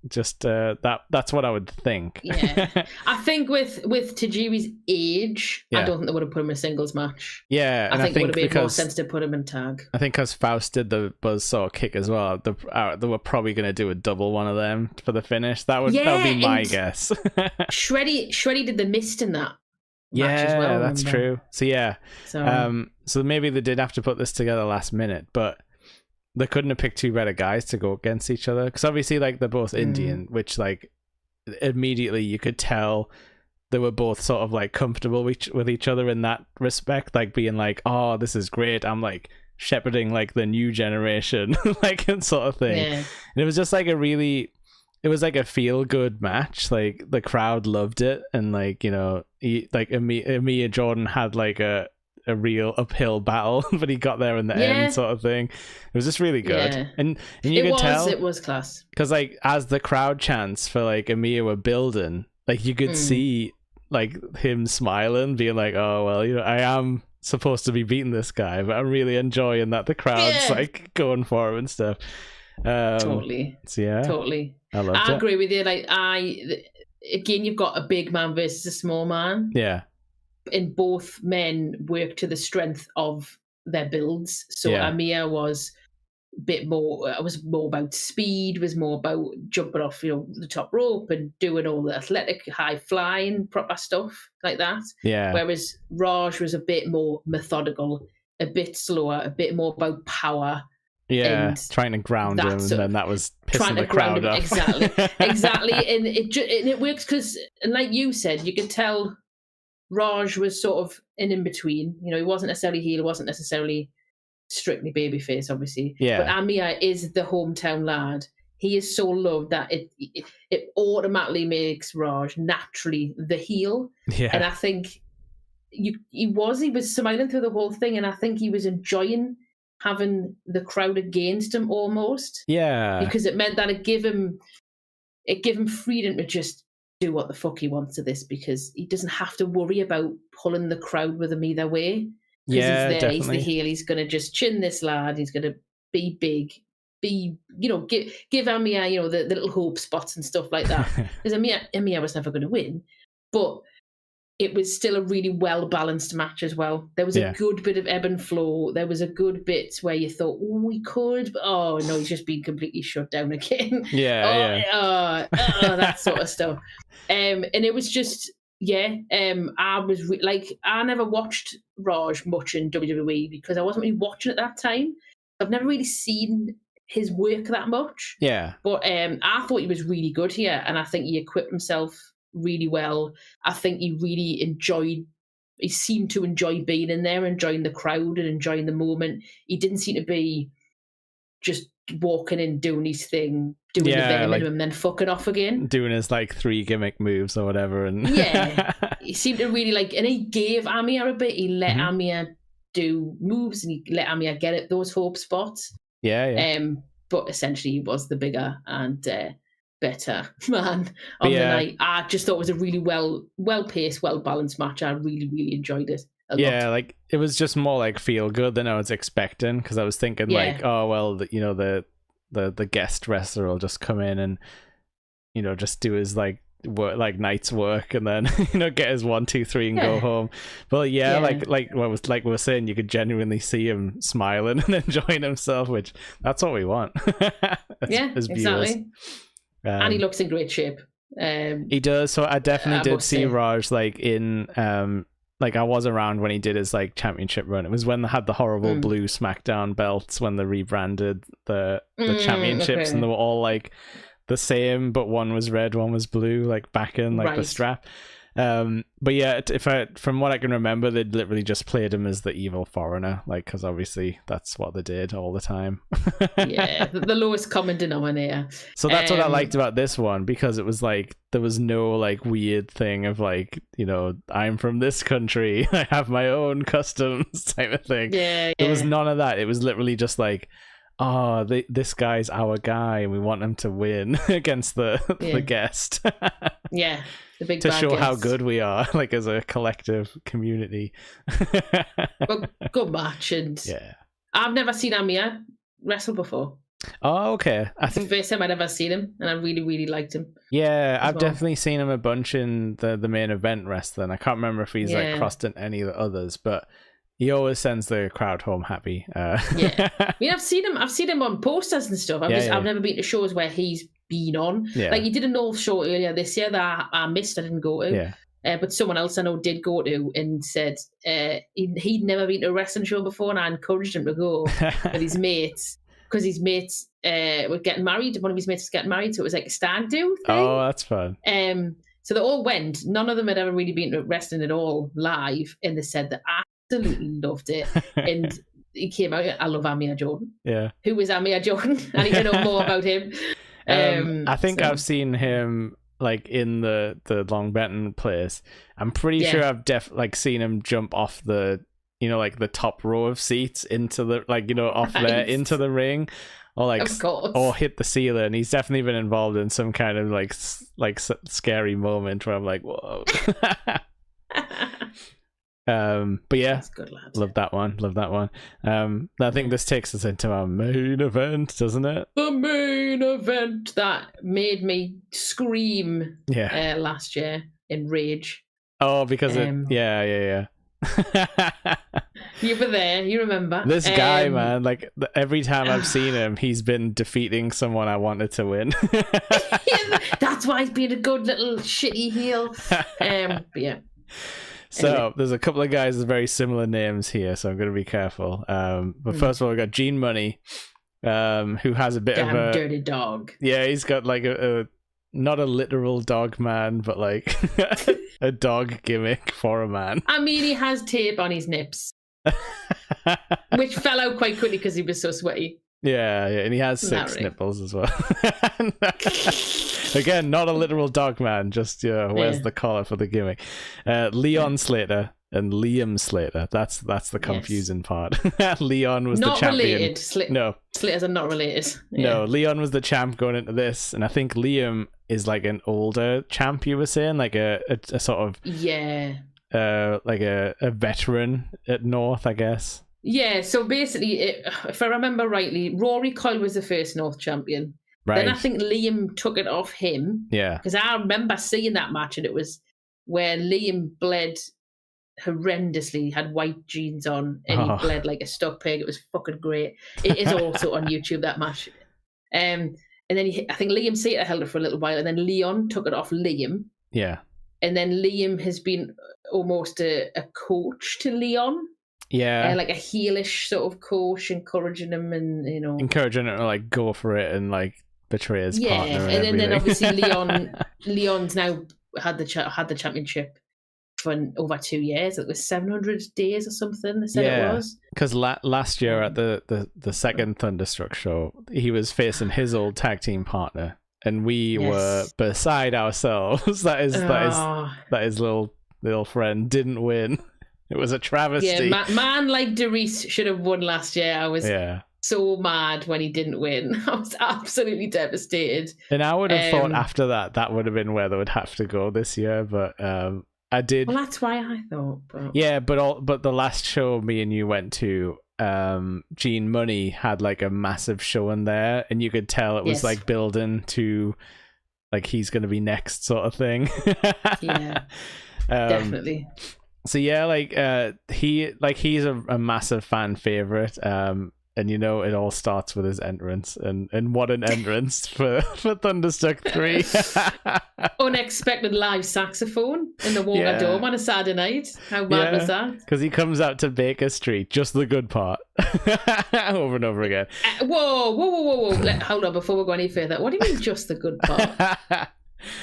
Just that's what I would think. Yeah, I think with Tajiri's age, I don't think they would have put him in a singles match. Yeah, and I think it would have made more sense to put him in tag. I think because Faust did the buzzsaw kick as well, they were probably going to do a double one of them for the finish. That would be my guess. Shreddy did the mist in that. Yeah, as well, that's true. So so maybe they did have to put this together last minute, but they couldn't have picked two better guys to go against each other because obviously, like, they're both Indian, which, like, immediately you could tell they were both sort of like comfortable with each other in that respect, like being like, "Oh, this is great. I'm like shepherding like the new generation," like, and sort of thing. Yeah. And it was just like it was like a feel good match. Like the crowd loved it, and like, you know, Amir Jordan had like a real uphill battle, but he got there in the end, sort of thing. It was just really good. Yeah. And you could tell it was class because like as the crowd chants for like Amir were building, like you could see like him smiling, being like, "Oh well, you know, I am supposed to be beating this guy, but I'm really enjoying that the crowd's like going for him and stuff." Totally. So yeah, totally. I agree with you. Like again, you've got a big man versus a small man. Yeah. And both men work to the strength of their builds. So Amir was a bit more. It was more about speed. Was more about jumping off, you know, the top rope and doing all the athletic, high flying, proper stuff like that. Yeah. Whereas Raj was a bit more methodical, a bit slower, a bit more about power. Yeah, trying to ground him, and then that was pissing the crowd off. Exactly, and it works because, like you said, you could tell Raj was sort of an in-between. You know, he wasn't necessarily heel, wasn't necessarily strictly babyface, obviously. Yeah. But Amir is the hometown lad. He is so loved that it automatically makes Raj naturally the heel. Yeah. And I think he was smiling through the whole thing, and I think he was enjoying having the crowd against him almost. Yeah. Because it meant that it gave him freedom to just do what the fuck he wants to this, because he doesn't have to worry about pulling the crowd with him either way. Yeah, he's there, definitely. he's the heel, he's going to just chin this lad, he's going to be big, give Amir, you know, the little hope spots and stuff like that. Because Amir was never going to win, but it was still a really well-balanced match as well. There was a good bit of ebb and flow. There was a good bit where you thought, oh, we could, but oh, no, he's just been completely shut down again. That sort of stuff. And it was just, I was I never watched Raj much in WWE because I wasn't really watching at that time. I've never really seen his work that much. Yeah. But I thought he was really good here, and I think he equipped himself really well. I think he seemed to enjoy being in there, enjoying the crowd and enjoying the moment. He didn't seem to be just walking in, doing his thing, doing the bare minimum, then fucking off again. Doing his like 3 gimmick moves or whatever. And he seemed to really and he gave Amir a bit. He let Amir do moves and he let Amir get at those hope spots. Yeah. But essentially he was the bigger and better man on the night. I just thought it was a really well-paced, well-balanced match. I really, really enjoyed it a lot. Like it was just more like feel good than I was expecting, because I was thinking like, oh well, the guest wrestler will just come in and, you know, just do his like work, like night's work, and then, you know, get his 1, 2, 3 and go home. But like we were saying, you could genuinely see him smiling and enjoying himself, which that's what we want. as viewers. Exactly. And he looks in great shape. He does. So I definitely did see Raj like in like I was around when he did his like championship run. It was when they had the horrible blue SmackDown belts when they rebranded the championships, and they were all like the same, but one was red, one was blue, like back in like the strap. But yeah, from what I can remember, they'd literally just played him as the evil foreigner, like, because obviously that's what they did all the time. Yeah, the lowest common denominator. So that's what I liked about this one, because it was like there was no like weird thing of like, you know, I'm from this country, I have my own customs type of thing. Yeah, there was none of that. It was literally just like, oh, this guy's our guy, and we want him to win against the guest. Yeah, the big to show guest. how good we are, like as a collective community. But good match, and I've never seen Amir wrestle before. Oh, okay. It's the first time I'd ever seen him, and I really, really liked him. Yeah, I've definitely seen him a bunch in the main event wrestling. I can't remember if he's like crossed in any of the others, but he always sends the crowd home happy. Yeah, I mean, I've seen him on posters and stuff. I've never been to shows where he's been on. Yeah. Like he did a North show earlier this year that I missed. I didn't go to. Yeah. But someone else I know did go to and said he'd never been to a wrestling show before, and I encouraged him to go with his mates, because his mates were getting married. One of his mates was getting married, so it was like a stag do thing. Oh, that's fun. So they all went. None of them had ever really been to wrestling at all live, and they said that I absolutely loved it. And he came out, I love Amir Jordan. Yeah. Who is Amir Jordan? I need to know more about him. I think I've seen him like in the Long Benton place. I'm pretty sure I've seen him jump off the, you know, like the top row of seats into the, like, you know, off there into the ring, or like, or hit the ceiling. And he's definitely been involved in some kind of like scary moment where I'm like, whoa. But yeah, that's good, lad. Love that one. I think this takes us into our main event, doesn't it? The main event that made me scream last year in rage. Oh, because yeah. You were there, you remember. This guy, man, like every time I've seen him, he's been defeating someone I wanted to win. That's why he's been a good little shitty heel. But yeah. So there's a couple of guys with very similar names here, so I'm going to be careful. But first of all, we got Gene Money, who has a bit of a dirty dog. Yeah, he's got like a not a literal dog man, but like a dog gimmick for a man. I mean, he has tape on his nips, which fell out quite quickly because he was so sweaty. Yeah, and he has 6 nipples as well. Again, not a literal dog man, just where's the collar for the gimmick. Leon Slater and Liam Slater. That's the confusing part. Leon was not the champion. Related. No, Slaters are not related. No, Leon was the champ going into this, and I think Liam is like an older champ. You were saying, like a sort of like a veteran at North, I guess. Yeah, so basically, if I remember rightly, Rory Coyle was the first North champion. Right. Then I think Liam took it off him. Yeah. Because I remember seeing that match, and it was where Liam bled horrendously. He had white jeans on, and he bled like a stuck pig. It was fucking great. It is also on YouTube, that match. And then I think Liam Slater held it for a little while, and then Leon took it off Liam. Yeah. And then Liam has been almost a coach to Leon. Yeah, like a heelish sort of coach, encouraging him, and encouraging him to like go for it and like betray his partner. And then obviously Leon's now had the championship for over 2 years. It was 700 days or something. They said it was. Because last year at the second Thunderstruck show, he was facing his old tag team partner, and we were beside ourselves. that his little friend didn't win. It was a travesty. Yeah, man like Derice should have won last year. I was so mad when he didn't win. I was absolutely devastated. And I would have thought after that would have been where they would have to go this year. But I did. Well, that's why I thought. But... Yeah, but the last show me and you went to, Gene Money had like a massive show in there, and you could tell it was like building to like he's going to be next sort of thing. Yeah, definitely. So yeah, like he's a massive fan favorite, and And it all starts with his entrance, and what an entrance for Thunderstruck 3. Unexpected live saxophone in the Walker Dome on a Saturday night. How bad was that? Because he comes out to Baker Street, just the good part, over and over again. Whoa. Hold on, before we go any further. What do you mean just the good part?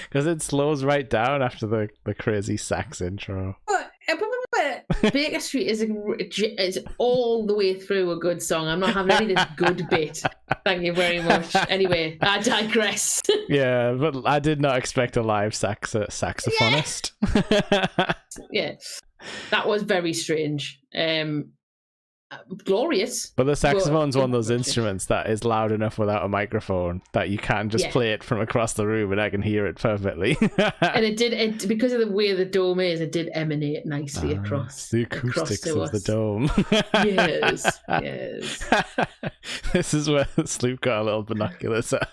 Because it slows right down after the crazy sax intro. Baker Street is all the way through a good song. I'm not having any of this good bit. Thank you very much. Anyway, I digress. Yeah, but I did not expect a live saxophonist. Yeah, that was very strange. Glorious. But the saxophone's one of those instruments that is loud enough without a microphone that you can't just play it from across the room and I can hear it perfectly. And it because of the way the dome is, it did emanate nicely across the acoustics of the dome. Yes. This is where Sloop got a little binoculars out.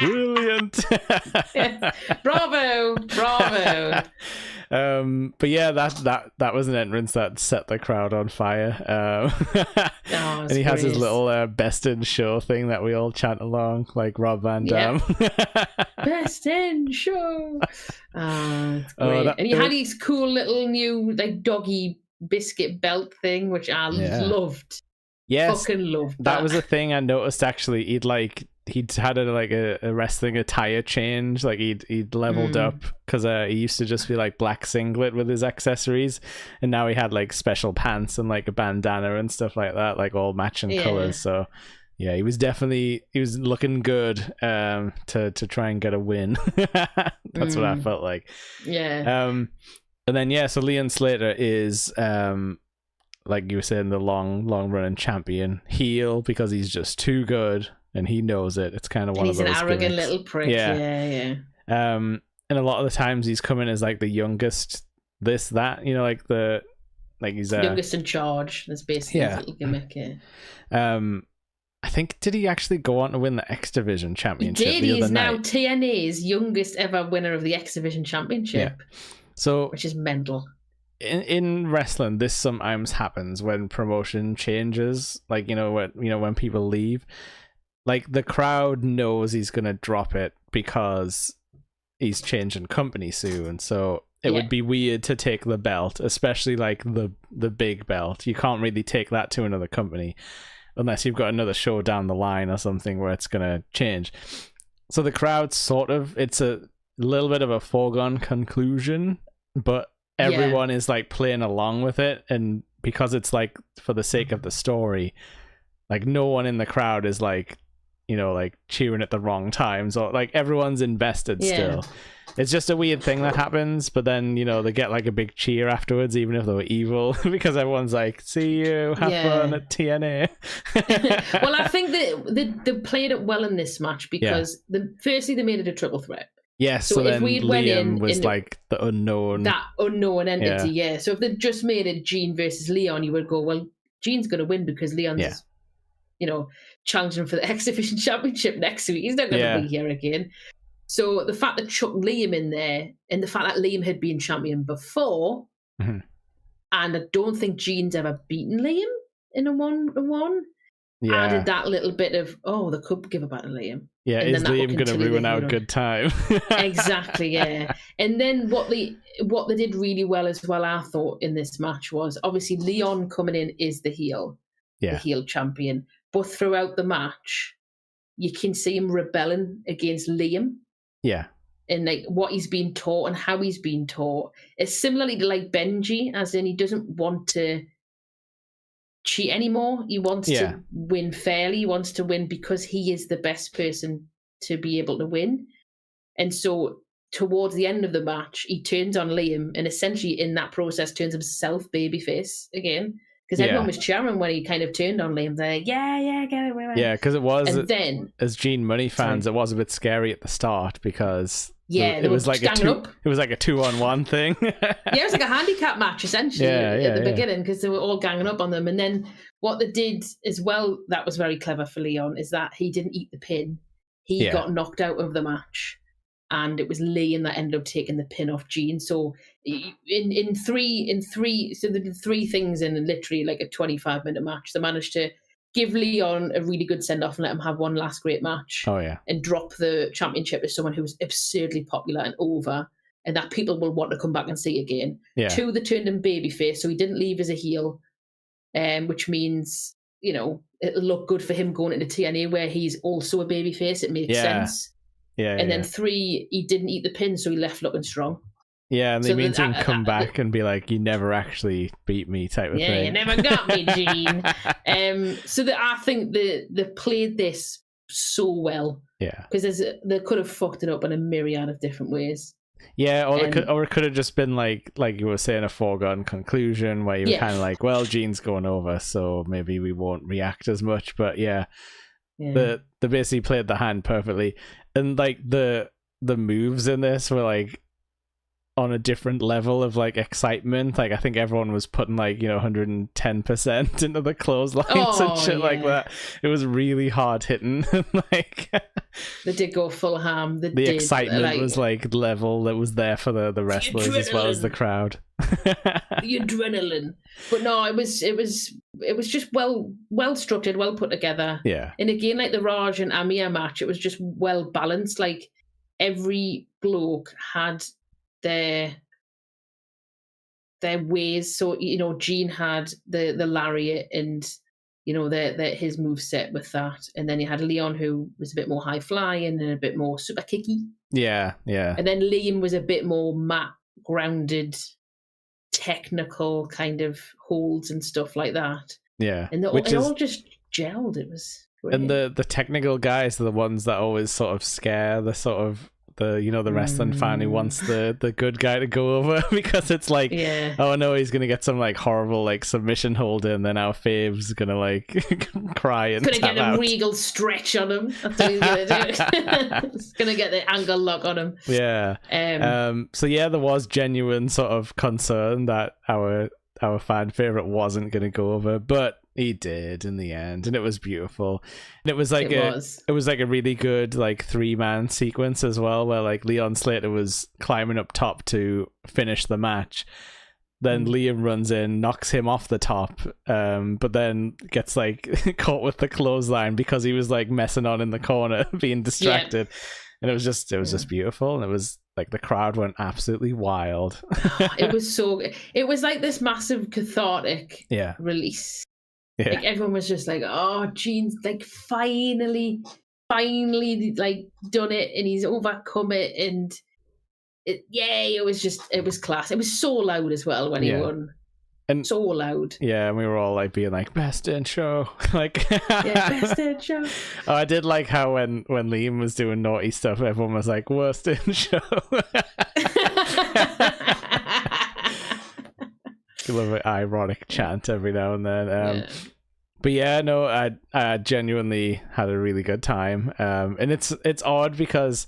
Brilliant. Yes. Bravo. But yeah, that was an entrance that set the crowd on fire. And he has his little best in show thing that we all chant along, like Rob Van Dam. Best in show. It's great. And he had his cool little new like doggy biscuit belt thing, which I loved. Yes, fucking loved that. That was a thing I noticed actually. He'd had a wrestling attire change, like he'd leveled up, because he used to just be like black singlet with his accessories, and now he had like special pants and like a bandana and stuff like that, like all matching colors. So yeah, he was looking good to try and get a win. That's what I felt like. And then so Leon Slater is like you were saying, the long running champion heel, because he's just too good. And he knows it. It's kind of one of those. He's an arrogant gimmicks. little prick. Yeah. And a lot of the times he's coming as like the youngest, this, that, like he's youngest in charge. That's basically his little gimmick. Yeah. I think, did he actually go on to win the X Division Championship? He did. He's now TNA's youngest ever winner of the X Division Championship. Yeah. So, which is mental. In wrestling, this sometimes happens when promotion changes. Like when people leave. Like, the crowd knows he's going to drop it because he's changing company soon. So it would be weird to take the belt, especially like the big belt. You can't really take that to another company unless you've got another show down the line or something where it's going to change. So the crowd it's a little bit of a foregone conclusion, but everyone is like playing along with it. And because it's like for the sake of the story, like no one in the crowd is like, like cheering at the wrong times, or like everyone's invested still. It's just a weird thing that happens, but then they get like a big cheer afterwards, even if they were evil, because everyone's like, see you, have fun at TNA. Well, I think that they played it well in this match, because firstly they made it a triple threat. Yes, so then Liam was like the unknown. That unknown entity, So if they just made it Gene versus Leon, you would go, well, Gene's going to win because Leon's challenging for the X Division Championship next week. He's not going to be here again. So the fact that Chuck Liam in there, and the fact that Liam had been champion before, and I don't think Gene's ever beaten Liam in a one-on-one, added that little bit of, they could give a back to Liam. Yeah, is Liam going to ruin our good time? Exactly, yeah. And then what they did really well as well, I thought, in this match was, obviously Leon coming in is the heel champion. But throughout the match, you can see him rebelling against Liam. Yeah. And like what he's been taught and how he's been taught. It's similarly to like Benji, as in he doesn't want to cheat anymore. He wants to win fairly. He wants to win because he is the best person to be able to win. And so towards the end of the match, he turns on Liam and essentially in that process turns himself babyface again. Because everyone was cheering when he kind of turned on Liam. They're like, get it. Yeah, because it was, and then, as Gene Money fans, it was a bit scary at the start because it was like a 2-on-1 thing. It was like a handicap match essentially at the beginning, because they were all ganging up on them. And then what they did as well that was very clever for Leon is that he didn't eat the pin. He got knocked out of the match. And it was Liam that ended up taking the pin off Gene. So so they did three things in literally like a 25-minute match. They managed to give Leon a really good send off and let him have one last great match. Oh yeah. And drop the championship to someone who's absurdly popular and over, and that people will want to come back and see again. Yeah. 2, they turned him babyface, so he didn't leave as a heel, which means, you know, it'll look good for him going into TNA where he's also a babyface. It makes sense. Yeah. And then 3, he didn't eat the pin, so he left looking strong. Yeah, and they mean to come back and be like, "You never actually beat me," type of thing. Yeah, you never got me, Gene. So I think they played this so well. Yeah, because they could have fucked it up in a myriad of different ways. Yeah, or it could have just been like you were saying, a foregone conclusion where you were kind of like, well, Gene's going over, so maybe we won't react as much. But they basically played the hand perfectly, and like the moves in this were like on a different level of like excitement. Like I think everyone was putting like 110% into the clotheslines and shit like that. It was really hard hitting. Like they did go full ham. The excitement was like level that was there for the wrestlers as well as the crowd. The adrenaline. But no, it was just well structured, well put together. Yeah. And again, like the Raj and Amir match, it was just well balanced. Like every bloke had their ways. So Gene had the lariat and his moveset with that, and then you had Leon, who was a bit more high flying and a bit more super kicky. Yeah. And then Liam was a bit more mat grounded, technical kind of holds and stuff like that. Yeah, and it all just gelled. It was great. And the technical guys are the ones that always sort of scare the sort of the wrestling fan who wants the good guy to go over, because it's like, oh no, he's gonna get some like horrible like submission hold, and then our Fave's gonna like cry and gonna get a regal stretch on him. That's what he's gonna do. He's gonna get the angle lock on him. Yeah. So yeah, there was genuine sort of concern that our fan favorite wasn't gonna go over, but he did in the end, and it was beautiful. And it was like it was like a really good like 3-man sequence as well, where like Leon Slater was climbing up top to finish the match. Then Liam runs in, knocks him off the top, but then gets like caught with the clothesline because he was like messing on in the corner, being distracted. Yeah. And it was just beautiful, and it was like the crowd went absolutely wild. It was like this massive cathartic release. Yeah. Like everyone was just like, oh, Gene's like finally like done it, and he's overcome it, and it was class. It was so loud as well when he won. And so loud. Yeah, and we were all like being like, best in show. Like best in show. Oh, I did like how when Liam was doing naughty stuff, everyone was like, worst in show. I love an ironic chant every now and then. But yeah, no, I genuinely had a really good time. And it's odd because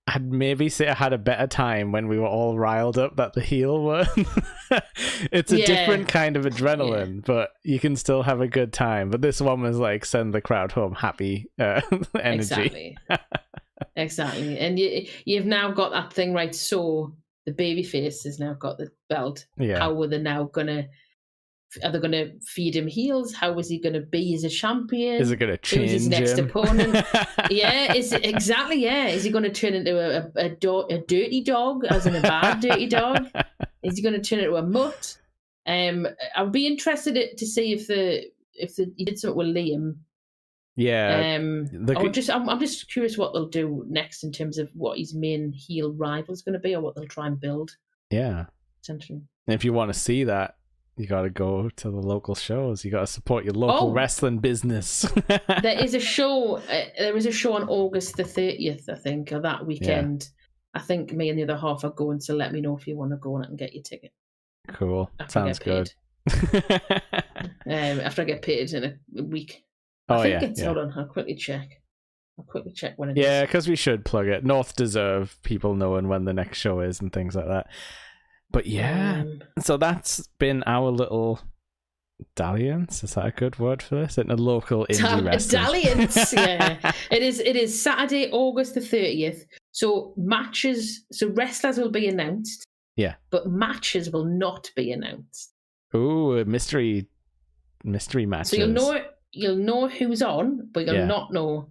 I'd maybe say I had a better time when we were all riled up that the heel won. It's a different kind of adrenaline, but you can still have a good time. But this one was like send the crowd home happy energy. Exactly. And you've now got that thing right. So the babyface has now got the belt. Yeah. How are they now are they gonna feed him heels? How is he gonna be as a champion? Is it gonna change his next him? Opponent? Is he gonna turn into a dirty dog, as in a bad dirty dog? Is he gonna turn into a mutt? I'd be interested to see if he did something with Liam. Yeah. I'm just curious what they'll do next in terms of what his main heel rival's going to be, or what they'll try and build. Yeah. Essentially. And if you want to see that, you got to go to the local shows. You got to support your local wrestling business. There is a show. There is a show on August the 30th, I think, or that weekend. Yeah. I think me and the other half are going. So let me know if you want to go on it and get your ticket. Cool. Sounds good. After I get paid in a week. Hold on, I'll quickly check when it is. Yeah, because we should plug it. North deserve people knowing when the next show is and things like that. But yeah, so that's been our little dalliance. Is that a good word for this? In a local indie wrestling. Dalliance, yeah. It is Saturday, August the 30th. So wrestlers will be announced. Yeah. But matches will not be announced. Ooh, mystery matches. So you'll know it. you'll know who's on, but you'll not know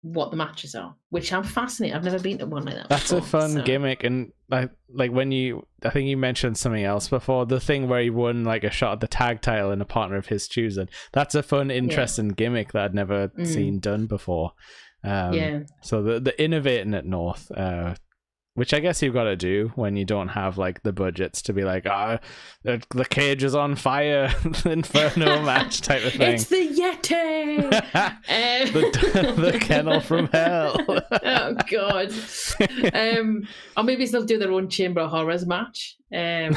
what the matches are, which I'm fascinated. I've never been to one like that. That's before, a fun gimmick, and like when I think you mentioned something else before, the thing where he won like a shot at the tag title in a partner of his choosing. That's a fun, interesting gimmick that I'd never seen done before. So the innovating at North, which I guess you've got to do when you don't have like the budgets to be like, the cage is on fire, Inferno match type of thing. It's the Yeti, the kennel from hell. Oh God. Or maybe they'll do their own Chamber of Horrors match in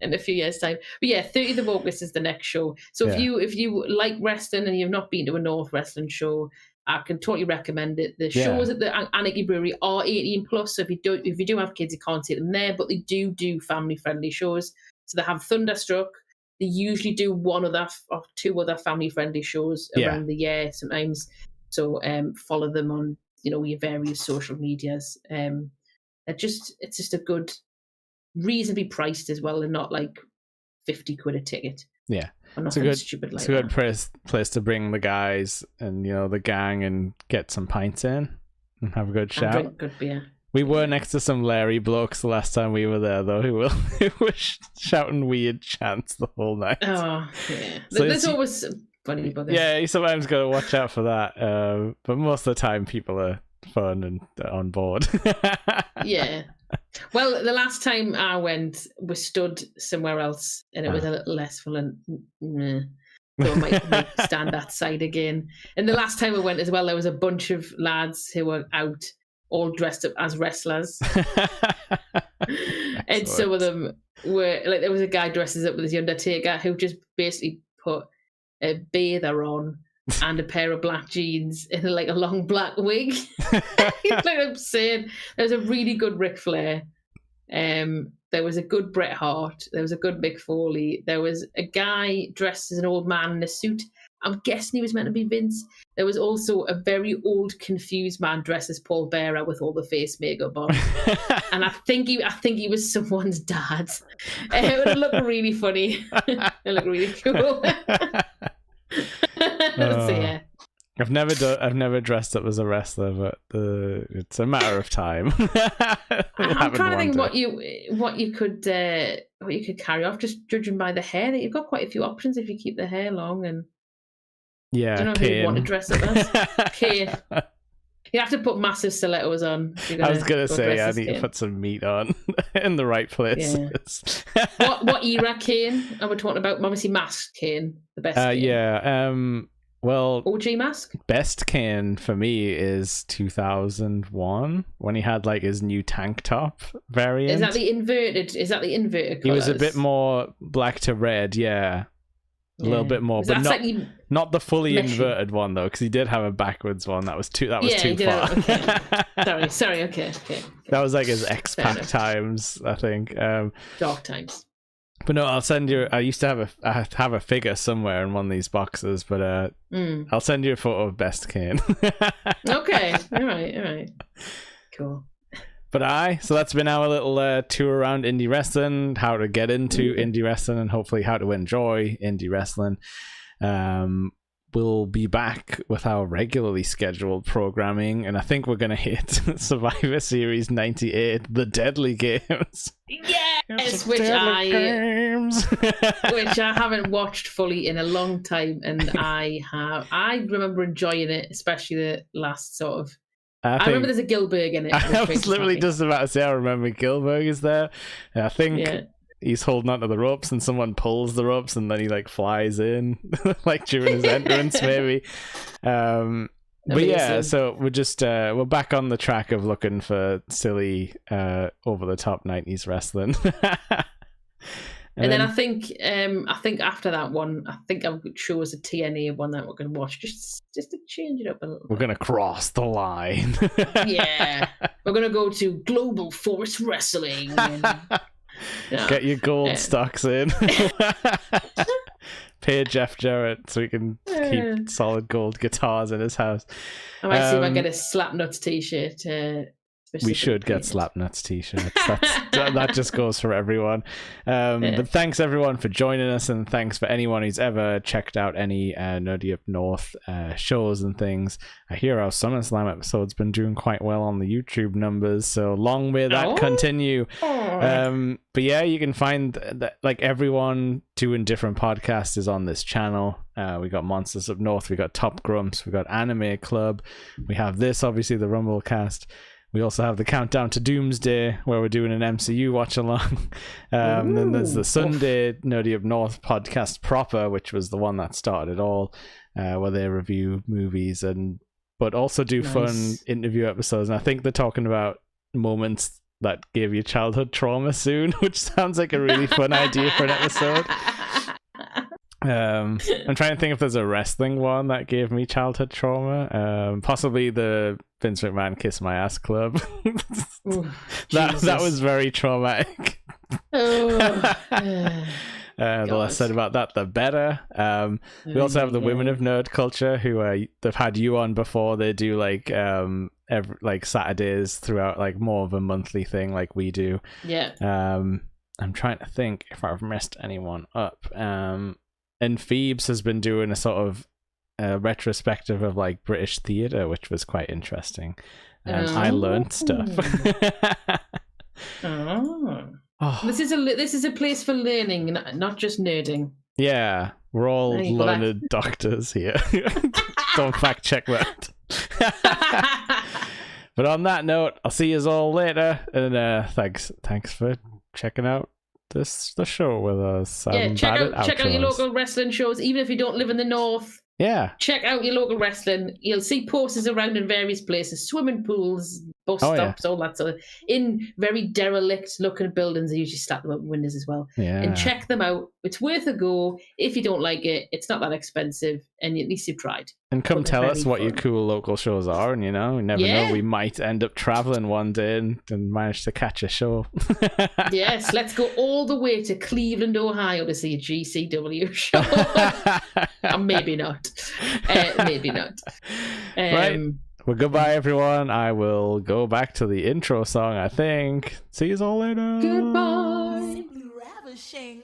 a few years' time. But yeah, 30th of August is the next show. So if you like wrestling and you've not been to a North wrestling show, I can totally recommend it. The shows at the Anarchy Brewery are 18 plus. So if you do have kids, you can't take them there, but they do family friendly shows. So they have Thunderstruck. They usually do one or two other family friendly shows around the year sometimes. So follow them on your various social medias. It's just a good, reasonably priced as well, and not like 50 quid a ticket. Yeah. It's a good place to bring the guys and the gang and get some pints in and have a good shout. Drink good beer. We were next to some Larry blokes the last time we were there, though, who were shouting weird chants the whole night. Oh, yeah. So there's always funny buggers. Yeah, you sometimes got to watch out for that. But most of the time, people are fun and on board. Yeah. Well, the last time I went, we stood somewhere else, and it was a little less full, and so I might stand that side again. And the last time I went as well, there was a bunch of lads who were out, all dressed up as wrestlers, and some of them were like, there was a guy dresses up as the Undertaker who just basically put a bather on and a pair of black jeans in like a long black wig. Like I'm saying, there was a really good Ric Flair. There was a good Bret Hart. There was a good Mick Foley. There was a guy dressed as an old man in a suit. I'm guessing he was meant to be Vince. There was also a very old, confused man dressed as Paul Bearer with all the face makeup on, and I think he was someone's dad. It looked really funny. It looked really cool. So yeah, I've never dressed up as a wrestler, but it's a matter of time. I'm trying to think what you could carry off, just judging by the hair. That you've got quite a few options if you keep the hair long, and do you know who you want to dress up as? Kane. You have to put massive stilettos on. I was gonna say I need to put some meat on in the right places. Yeah. What era Kane are we talking about? Obviously, masked Kane, the best. Kane. Well, OG mask. Best Kane for me is 2001 when he had like his new tank top variant. Is that the inverted? He was a bit more black to red, yeah. A little bit more, but not the fully inverted one though, because he did have a backwards one. That was too far. Okay. Sorry. Okay. That was like his X-Pac times, I think. Dark times. But no, I'll send you. I used to have a figure somewhere in one of these boxes, but I'll send you a photo of Best Kane. Okay. All right. Cool. But so that's been our little tour around indie wrestling, how to get into indie wrestling, and hopefully how to enjoy indie wrestling. We'll be back with our regularly scheduled programming, and I think we're going to hit Survivor Series 98, The Deadly Games. Yes, which I haven't watched fully in a long time, and I remember enjoying it, especially the last sort of. I remember there's a Gilbert in it. I was literally just about to say I remember Gilbert is there. And I think he's holding onto the ropes and someone pulls the ropes and then he like flies in like during his entrance maybe. But yeah, so we're back on the track of looking for silly over the top 90s wrestling. And then I think after that one, I think I would show us a TNA one that we're going to watch just to change it up a little. We're going to cross the line. Yeah, we're going to go to Global Force Wrestling. And, get your gold stocks in. Pay Jeff Jarrett so he can keep solid gold guitars in his house. I might see if I get a Slapnuts t-shirt we should get Slapnuts t-shirts. That just goes for everyone. But thanks everyone for joining us, and thanks for anyone who's ever checked out any Nerdy Up North shows and things. I hear our SummerSlam episode's been doing quite well on the YouTube numbers, so long may that continue. But yeah, you can find that like everyone doing different podcasts is on this channel. We got Monsters Up North, we got Top Grumps, we got Anime Club, we have this, obviously the Rumblecast. We also have the Countdown to Doomsday, where we're doing an MCU watch along. Then there's the Sunday Nerdy Up North podcast proper, which was the one that started it all, where they review movies but also do fun interview episodes. And I think they're talking about moments that gave you childhood trauma soon, which sounds like a really fun idea for an episode. I'm trying to think if there's a wrestling one that gave me childhood trauma. Possibly the Vince McMahon Kiss My Ass Club. that was very traumatic. The less said about that, the better. We also have the Women of Nerd Culture, who they've had you on before. They do like every Saturdays throughout, like more of a monthly thing like we do. Yeah. I'm trying to think if I've messed anyone up. And Phoebes has been doing a sort of retrospective of like British theatre, which was quite interesting. I learned stuff. This is a place for learning, not just nerding. Yeah, we're all learned doctors here. Don't fact check that. But on that note, I'll see you all later, and thanks for checking out the show with us. Check out your local wrestling shows, even if you don't live in the north. Yeah, check out your local wrestling. You'll see posters around in various places, swimming pools, bus stops, all that sort of, in very derelict looking buildings. They usually stack them up in windows as well. Yeah, and check them out. It's worth a go. If you don't like it, it's not that expensive, and at least you've tried. And come tell us what your cool local shows are, and you never know, we might end up traveling one day and manage to catch a show. Yes, let's go all the way to Cleveland, Ohio to see a GCW show. Maybe not. Maybe not. Right. Well, goodbye, everyone. I will go back to the intro song, I think. See you all later. Goodbye. Simply ravishing.